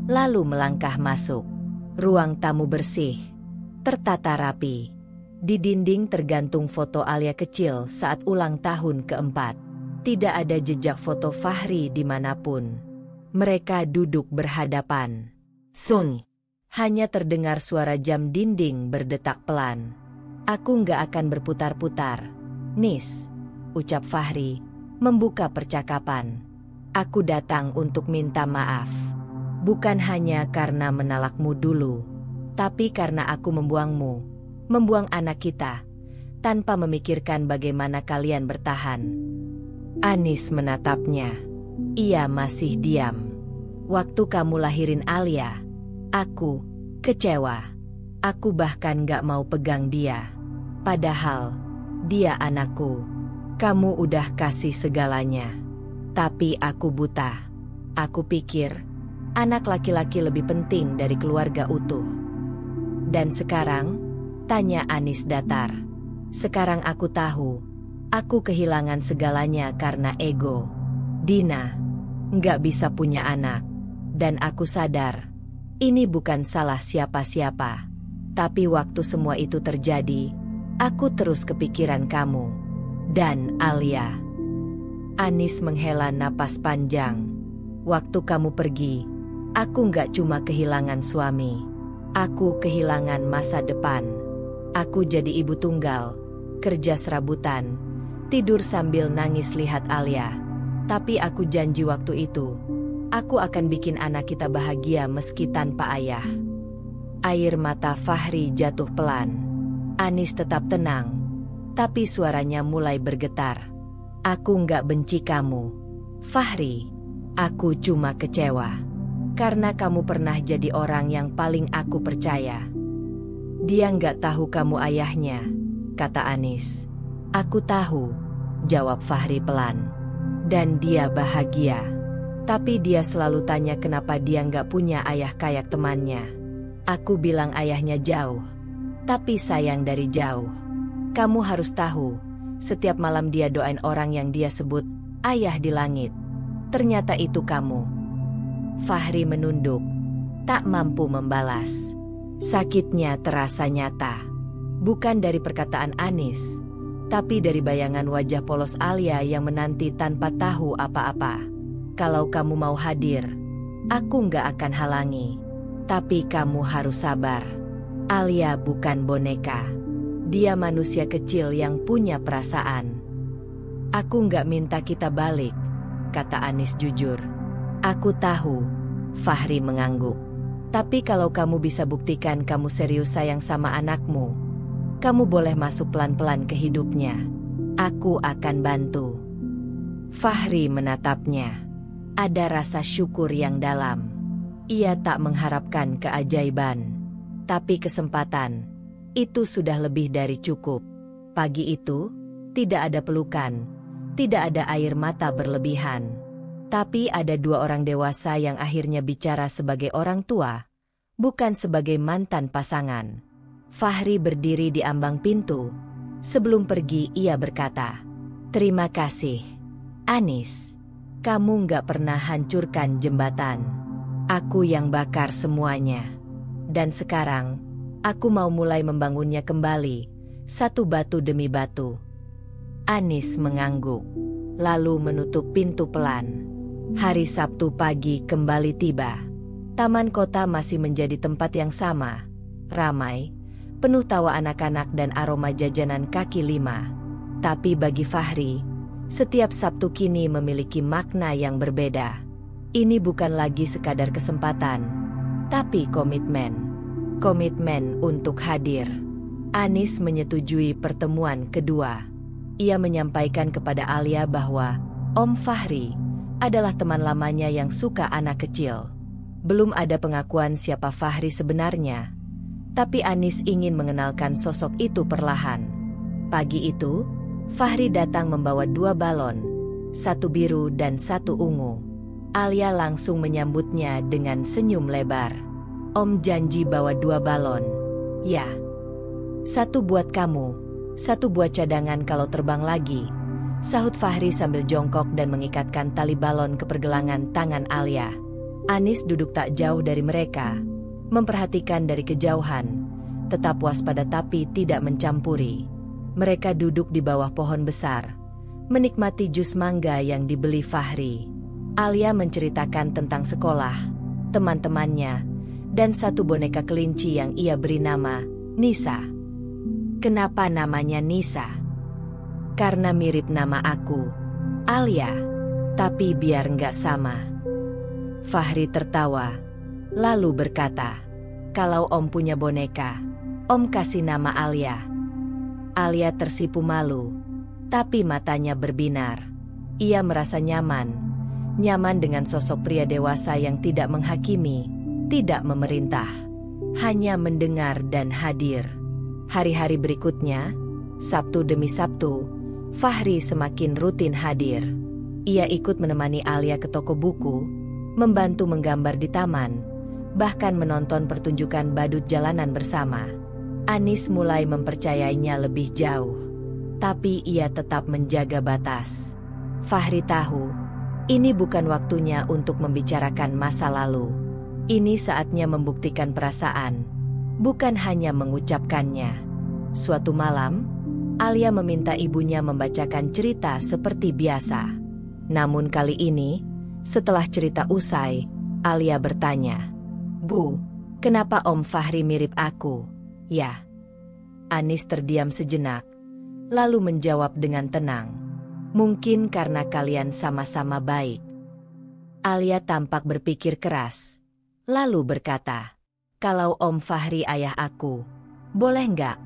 lalu melangkah masuk. Ruang tamu bersih, tertata rapi. Di dinding tergantung foto Alia kecil saat ulang tahun keempat. Tidak ada jejak foto Fahri dimanapun. Mereka duduk berhadapan. Sun. Hanya terdengar suara jam dinding berdetak pelan. Aku nggak akan berputar-putar. Nis, ucap Fahri, membuka percakapan. Aku datang untuk minta maaf. Bukan hanya karena menalakmu dulu, tapi karena aku membuangmu. Membuang anak kita, tanpa memikirkan bagaimana kalian bertahan. Anis menatapnya. Ia masih diam. Waktu kamu lahirin Alia, aku kecewa. Aku bahkan gak mau pegang dia. Padahal, dia anakku. Kamu udah kasih segalanya. Tapi aku buta. Aku pikir, anak laki-laki lebih penting dari keluarga utuh. Dan sekarang, tanya Anis datar. Sekarang aku tahu, aku kehilangan segalanya karena ego. Dina, nggak bisa punya anak. Dan aku sadar, ini bukan salah siapa-siapa. Tapi waktu semua itu terjadi, aku terus kepikiran kamu. Dan Alia. Anis menghela napas panjang. Waktu kamu pergi, aku nggak cuma kehilangan suami. Aku kehilangan masa depan. Aku jadi ibu tunggal, kerja serabutan, tidur sambil nangis lihat Alia. Tapi aku janji waktu itu, aku akan bikin anak kita bahagia meski tanpa ayah. Air mata Fahri jatuh pelan. Anis tetap tenang, tapi suaranya mulai bergetar. Aku nggak benci kamu, Fahri. Aku cuma kecewa. Karena kamu pernah jadi orang yang paling aku percaya. Dia nggak tahu kamu ayahnya, kata Anis. Aku tahu, jawab Fahri pelan. Dan dia bahagia. Tapi dia selalu tanya kenapa dia nggak punya ayah kayak temannya. Aku bilang ayahnya jauh. Tapi sayang dari jauh. Kamu harus tahu, setiap malam dia doain orang yang dia sebut ayah di langit. Ternyata itu kamu. Fahri menunduk, tak mampu membalas. Sakitnya terasa nyata. Bukan dari perkataan Anis, tapi dari bayangan wajah polos Alia yang menanti tanpa tahu apa-apa. Kalau kamu mau hadir, aku nggak akan halangi. Tapi kamu harus sabar. Alia bukan boneka. Dia manusia kecil yang punya perasaan. Aku nggak minta kita balik, kata Anis jujur. Aku tahu, Fahri mengangguk. Tapi kalau kamu bisa buktikan kamu serius sayang sama anakmu, kamu boleh masuk pelan-pelan ke hidupnya. Aku akan bantu. Fahri menatapnya. Ada rasa syukur yang dalam. Ia tak mengharapkan keajaiban. Tapi kesempatan, itu sudah lebih dari cukup. Pagi itu, tidak ada pelukan, tidak ada air mata berlebihan. Tapi ada dua orang dewasa yang akhirnya bicara sebagai orang tua, bukan sebagai mantan pasangan. Fahri berdiri di ambang pintu. Sebelum pergi ia berkata, "Terima kasih, Anis. Kamu nggak pernah hancurkan jembatan. Aku yang bakar semuanya. Dan sekarang, aku mau mulai membangunnya kembali, satu batu demi batu." Anis mengangguk, lalu menutup pintu pelan. Hari Sabtu pagi kembali tiba. Taman kota masih menjadi tempat yang sama. Ramai, penuh tawa anak-anak dan aroma jajanan kaki lima. Tapi bagi Fahri, setiap Sabtu kini memiliki makna yang berbeda. Ini bukan lagi sekadar kesempatan, tapi komitmen. Komitmen untuk hadir. Anis menyetujui pertemuan kedua. Ia menyampaikan kepada Alia bahwa Om Fahri adalah teman lamanya yang suka anak kecil. Belum ada pengakuan siapa Fahri sebenarnya, tapi Anis ingin mengenalkan sosok itu perlahan. Pagi itu, Fahri datang membawa 2 balon, 1 biru dan 1 ungu. Alia langsung menyambutnya dengan senyum lebar. Om janji bawa 2 balon. Ya. 1 buat kamu, 1 buat cadangan kalau terbang lagi, sahut Fahri sambil jongkok dan mengikatkan tali balon ke pergelangan tangan Alia. Anis duduk tak jauh dari mereka, memperhatikan dari kejauhan, tetap waspada tapi tidak mencampuri. Mereka duduk di bawah pohon besar, menikmati jus mangga yang dibeli Fahri. Alia menceritakan tentang sekolah, teman-temannya, dan 1 boneka kelinci yang ia beri nama Nisa. Kenapa namanya Nisa? Karena mirip nama aku, Alia, tapi biar nggak sama. Fahri tertawa, lalu berkata, "Kalau Om punya boneka, Om kasih nama Alia." Alia tersipu malu, tapi matanya berbinar. Ia merasa nyaman. Nyaman dengan sosok pria dewasa yang tidak menghakimi, tidak memerintah, hanya mendengar dan hadir. Hari-hari berikutnya, Sabtu demi Sabtu, Fahri semakin rutin hadir. Ia ikut menemani Alia ke toko buku, membantu menggambar di taman, bahkan menonton pertunjukan badut jalanan bersama. Anis mulai mempercayainya lebih jauh, tapi ia tetap menjaga batas. Fahri tahu, ini bukan waktunya untuk membicarakan masa lalu. Ini saatnya membuktikan perasaan, bukan hanya mengucapkannya. Suatu malam, Alia meminta ibunya membacakan cerita seperti biasa. Namun kali ini, setelah cerita usai, Alia bertanya, "Bu, kenapa Om Fahri mirip aku?" "Ya." Anis terdiam sejenak, lalu menjawab dengan tenang, "Mungkin karena kalian sama-sama baik." Alia tampak berpikir keras, lalu berkata, "Kalau Om Fahri ayah aku, boleh nggak?"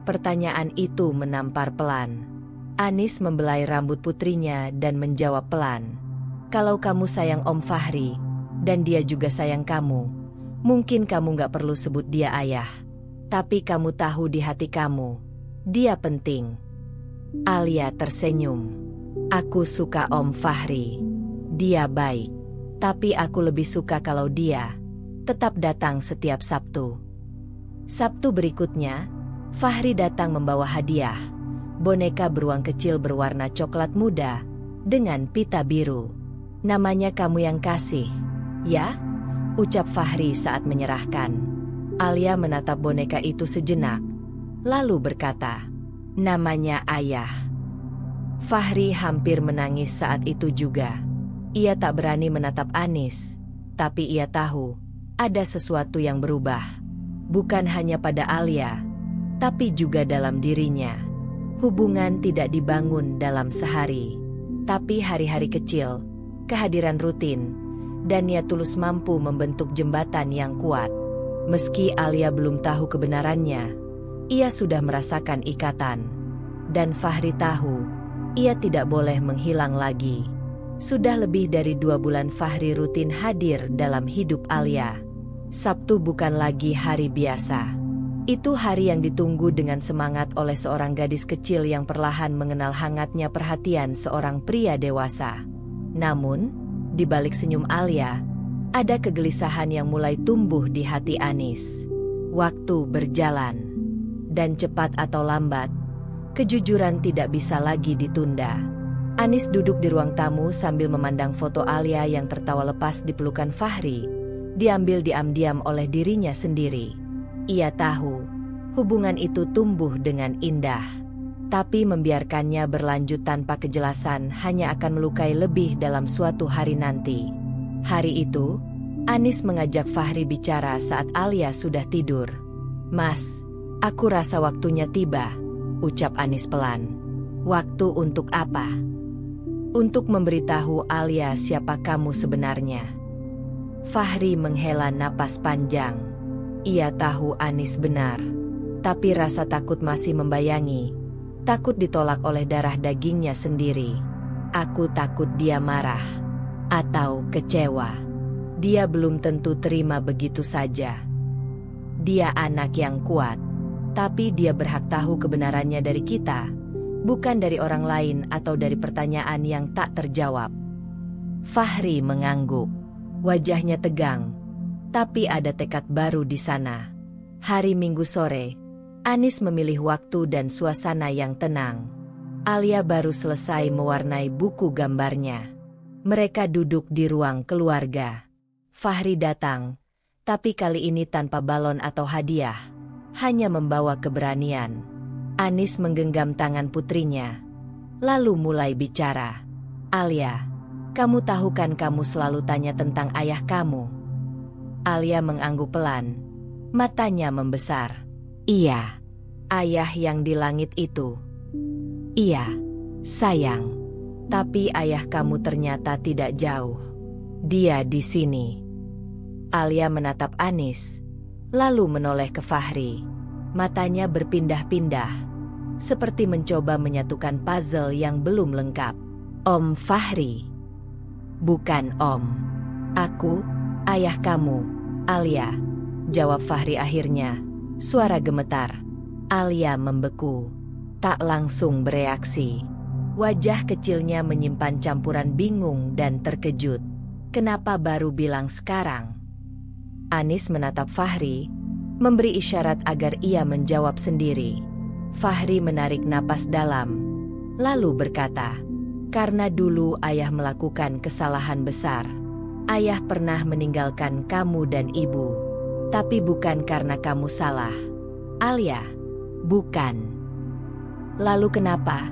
Pertanyaan itu menampar pelan. Anis membelai rambut putrinya dan menjawab pelan, "Kalau kamu sayang Om Fahri, dan dia juga sayang kamu, mungkin kamu nggak perlu sebut dia ayah. Tapi kamu tahu di hati kamu, dia penting." Alia tersenyum. "Aku suka Om Fahri. Dia baik. Tapi aku lebih suka kalau dia tetap datang setiap Sabtu." Sabtu berikutnya, Fahri datang membawa hadiah. Boneka beruang kecil berwarna coklat muda dengan pita biru. "Namanya kamu yang kasih, ya?" ucap Fahri saat menyerahkan. Alia menatap boneka itu sejenak, lalu berkata, "Namanya Ayah." Fahri hampir menangis saat itu juga. Ia tak berani menatap Anis, tapi ia tahu ada sesuatu yang berubah. Bukan hanya pada Alia, tapi juga dalam dirinya. Hubungan tidak dibangun dalam sehari, tapi hari-hari kecil, kehadiran rutin, dan niat tulus mampu membentuk jembatan yang kuat. Meski Alia belum tahu kebenarannya, ia sudah merasakan ikatan. Dan Fahri tahu, ia tidak boleh menghilang lagi. Sudah lebih dari 2 bulan Fahri rutin hadir dalam hidup Alia. Sabtu bukan lagi hari biasa. Itu hari yang ditunggu dengan semangat oleh seorang gadis kecil yang perlahan mengenal hangatnya perhatian seorang pria dewasa. Namun, di balik senyum Alia, ada kegelisahan yang mulai tumbuh di hati Anis. Waktu berjalan, dan cepat atau lambat, kejujuran tidak bisa lagi ditunda. Anis duduk di ruang tamu sambil memandang foto Alia yang tertawa lepas di pelukan Fahri, diambil diam-diam oleh dirinya sendiri. Ia tahu, hubungan itu tumbuh dengan indah. Tapi membiarkannya berlanjut tanpa kejelasan hanya akan melukai lebih dalam suatu hari nanti. Hari itu, Anis mengajak Fahri bicara saat Alia sudah tidur. "Mas, aku rasa waktunya tiba," ucap Anis pelan. "Waktu untuk apa?" "Untuk memberitahu Alia siapa kamu sebenarnya." Fahri menghela napas panjang. Ia tahu Anis benar, tapi rasa takut masih membayangi. Takut ditolak oleh darah dagingnya sendiri. "Aku takut dia marah atau kecewa. Dia belum tentu terima begitu saja. Dia anak yang kuat, tapi dia berhak tahu kebenarannya dari kita, bukan dari orang lain atau dari pertanyaan yang tak terjawab." Fahri mengangguk. Wajahnya tegang, tapi ada tekad baru di sana. Hari Minggu sore, Anis memilih waktu dan suasana yang tenang. Alia baru selesai mewarnai buku gambarnya. Mereka duduk di ruang keluarga. Fahri datang, tapi kali ini tanpa balon atau hadiah, hanya membawa keberanian. Anis menggenggam tangan putrinya, lalu mulai bicara. "Alia, kamu tahu kan kamu selalu tanya tentang ayah kamu?" Alia mengangguk pelan, matanya membesar. "Iya, ayah yang di langit itu." "Iya, sayang. Tapi ayah kamu ternyata tidak jauh. Dia di sini." Alia menatap Anis, lalu menoleh ke Fahri. Matanya berpindah-pindah, seperti mencoba menyatukan puzzle yang belum lengkap. "Om Fahri." Bukan Om. Aku, ayah kamu, Alia. Jawab Fahri akhirnya. Suara gemetar. Alia membeku. Tak langsung bereaksi. Wajah kecilnya menyimpan campuran bingung dan terkejut. Kenapa baru bilang sekarang? Anis menatap Fahri, memberi isyarat agar ia menjawab sendiri. Fahri menarik napas dalam, lalu berkata, "Karena dulu ayah melakukan kesalahan besar. Ayah pernah meninggalkan kamu dan ibu. Tapi bukan karena kamu salah. Alia, bukan." "Lalu kenapa?"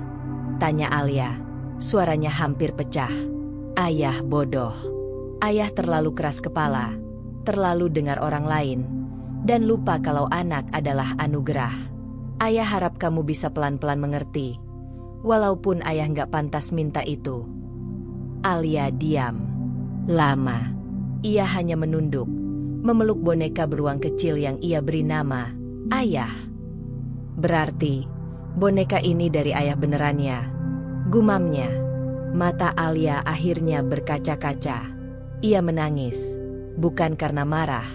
tanya Alia. Suaranya hampir pecah. "Ayah bodoh. Ayah terlalu keras kepala, terlalu dengar orang lain, dan lupa kalau anak adalah anugerah. Ayah harap kamu bisa pelan-pelan mengerti, walaupun ayah nggak pantas minta itu." Alia diam. Lama. Ia hanya menunduk, memeluk boneka beruang kecil yang ia beri nama Ayah. "Berarti, boneka ini dari ayah benerannya," gumamnya. Mata Alia akhirnya berkaca-kaca. Ia menangis, bukan karena marah,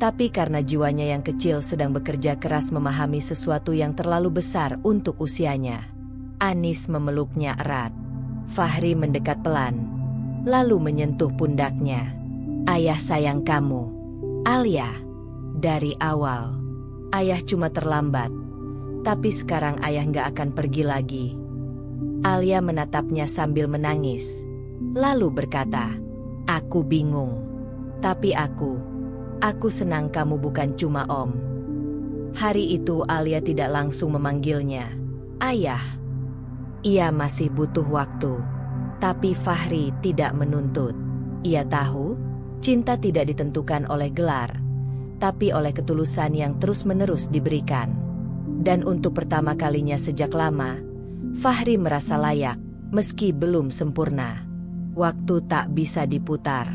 tapi karena jiwanya yang kecil sedang bekerja keras memahami sesuatu yang terlalu besar untuk usianya. Anis memeluknya erat. Fahri mendekat pelan, lalu menyentuh pundaknya. "Ayah sayang kamu, Alia. Dari awal, ayah cuma terlambat, tapi sekarang ayah nggak akan pergi lagi." Alia menatapnya sambil menangis, lalu berkata, "Aku bingung, tapi aku senang kamu bukan cuma Om." Hari itu Alia tidak langsung memanggilnya Ayah. Ia masih butuh waktu, tapi Fahri tidak menuntut. Ia tahu, cinta tidak ditentukan oleh gelar, tapi oleh ketulusan yang terus-menerus diberikan. Dan untuk pertama kalinya sejak lama, Fahri merasa layak, meski belum sempurna. Waktu tak bisa diputar.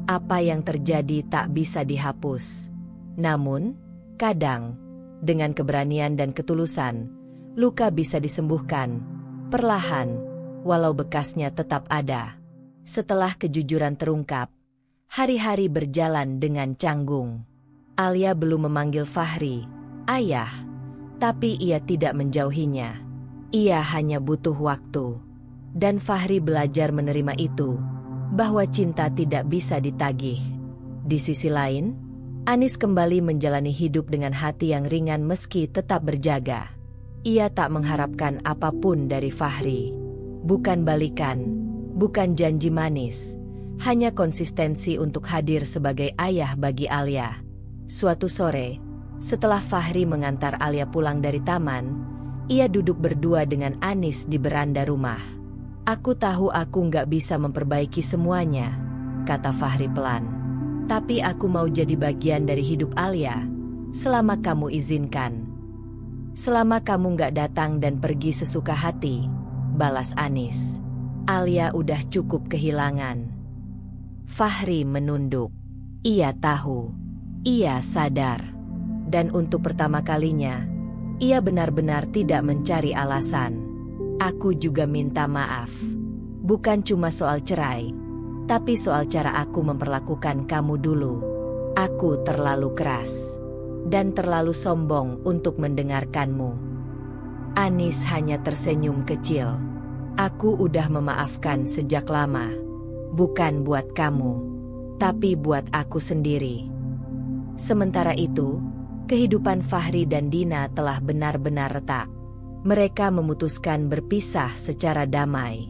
Apa yang terjadi tak bisa dihapus. Namun, kadang, dengan keberanian dan ketulusan, luka bisa disembuhkan, perlahan, walau bekasnya tetap ada. Setelah kejujuran terungkap, hari-hari berjalan dengan canggung. Alia belum memanggil Fahri Ayah, tapi ia tidak menjauhinya. Ia hanya butuh waktu. Dan Fahri belajar menerima itu, bahwa cinta tidak bisa ditagih. Di sisi lain, Anis kembali menjalani hidup dengan hati yang ringan meski tetap berjaga. Ia tak mengharapkan apapun dari Fahri. Bukan balikan, bukan janji manis, hanya konsistensi untuk hadir sebagai ayah bagi Alia. Suatu sore, setelah Fahri mengantar Alia pulang dari taman, ia duduk berdua dengan Anis di beranda rumah. "Aku tahu aku nggak bisa memperbaiki semuanya," kata Fahri pelan. "Tapi aku mau jadi bagian dari hidup Alia, selama kamu izinkan." "Selama kamu nggak datang dan pergi sesuka hati," balas Anis. "Alia udah cukup kehilangan." Fahri menunduk. Ia tahu, ia sadar. Dan untuk pertama kalinya, ia benar-benar tidak mencari alasan. "Aku juga minta maaf. Bukan cuma soal cerai, tapi soal cara aku memperlakukan kamu dulu. Aku terlalu keras dan terlalu sombong untuk mendengarkanmu." Anis hanya tersenyum kecil. "Aku udah memaafkan sejak lama. Bukan buat kamu, tapi buat aku sendiri." Sementara itu, kehidupan Fahri dan Dina telah benar-benar retak. Mereka memutuskan berpisah secara damai.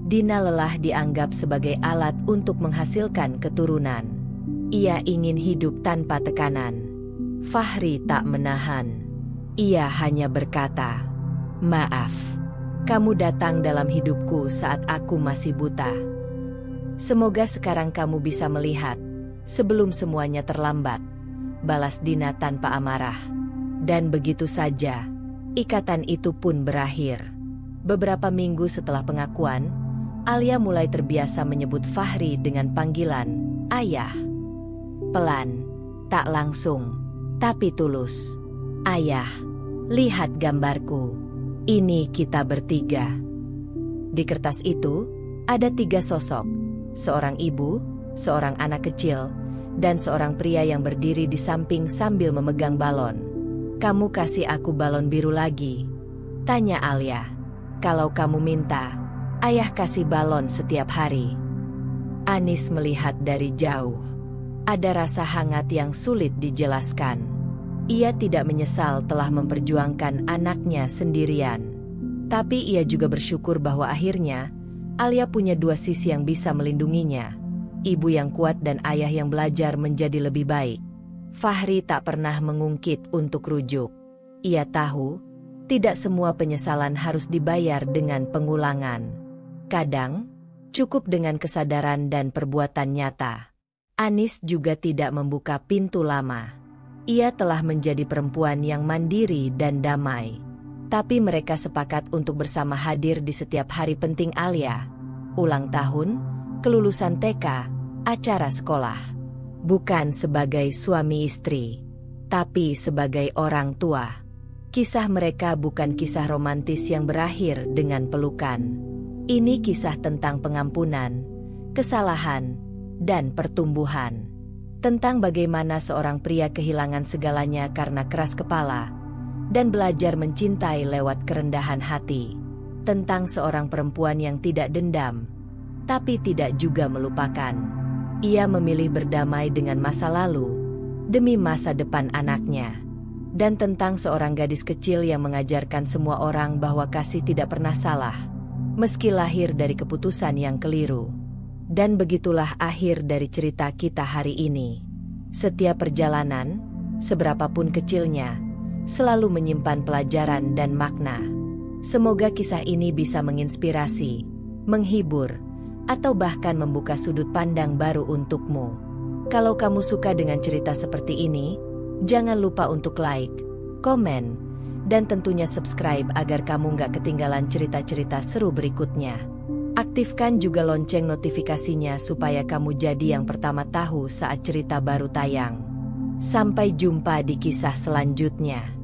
Dina lelah dianggap sebagai alat untuk menghasilkan keturunan. Ia ingin hidup tanpa tekanan. Fahri tak menahan. Ia hanya berkata, "Maaf, kamu datang dalam hidupku saat aku masih buta. Semoga sekarang kamu bisa melihat, sebelum semuanya terlambat," balas Dina tanpa amarah. Dan begitu saja, ikatan itu pun berakhir. Beberapa minggu setelah pengakuan, Alia mulai terbiasa menyebut Fahri dengan panggilan Ayah. Pelan, tak langsung, tapi tulus. "Ayah, lihat gambarku. Ini kita bertiga." Di kertas itu, ada 3 sosok. seorang ibu, seorang anak kecil, dan seorang pria yang berdiri di samping sambil memegang balon. "Kamu kasih aku balon biru lagi?" tanya Alia. "Kalau kamu minta, ayah kasih balon setiap hari." Anis melihat dari jauh. Ada rasa hangat yang sulit dijelaskan. Ia tidak menyesal telah memperjuangkan anaknya sendirian. Tapi ia juga bersyukur bahwa akhirnya Alia punya dua sisi yang bisa melindunginya. Ibu yang kuat dan ayah yang belajar menjadi lebih baik. Fahri tak pernah mengungkit untuk rujuk. Ia tahu, tidak semua penyesalan harus dibayar dengan pengulangan. Kadang, cukup dengan kesadaran dan perbuatan nyata. Anis juga tidak membuka pintu lama. Ia telah menjadi perempuan yang mandiri dan damai. Tapi mereka sepakat untuk bersama hadir di setiap hari penting Alia. Ulang tahun, kelulusan TK, acara sekolah. Bukan sebagai suami istri, tapi sebagai orang tua. Kisah mereka bukan kisah romantis yang berakhir dengan pelukan. Ini kisah tentang pengampunan, kesalahan, dan pertumbuhan. Tentang bagaimana seorang pria kehilangan segalanya karena keras kepala, dan belajar mencintai lewat kerendahan hati. Tentang seorang perempuan yang tidak dendam, tapi tidak juga melupakan. Ia memilih berdamai dengan masa lalu, demi masa depan anaknya. Dan tentang seorang gadis kecil yang mengajarkan semua orang bahwa kasih tidak pernah salah, meski lahir dari keputusan yang keliru. Dan begitulah akhir dari cerita kita hari ini. Setiap perjalanan, seberapapun kecilnya, selalu menyimpan pelajaran dan makna. Semoga kisah ini bisa menginspirasi, menghibur, atau bahkan membuka sudut pandang baru untukmu. Kalau kamu suka dengan cerita seperti ini, jangan lupa untuk like, komen, dan tentunya subscribe agar kamu nggak ketinggalan cerita-cerita seru berikutnya. Aktifkan juga lonceng notifikasinya supaya kamu jadi yang pertama tahu saat cerita baru tayang. Sampai jumpa di kisah selanjutnya.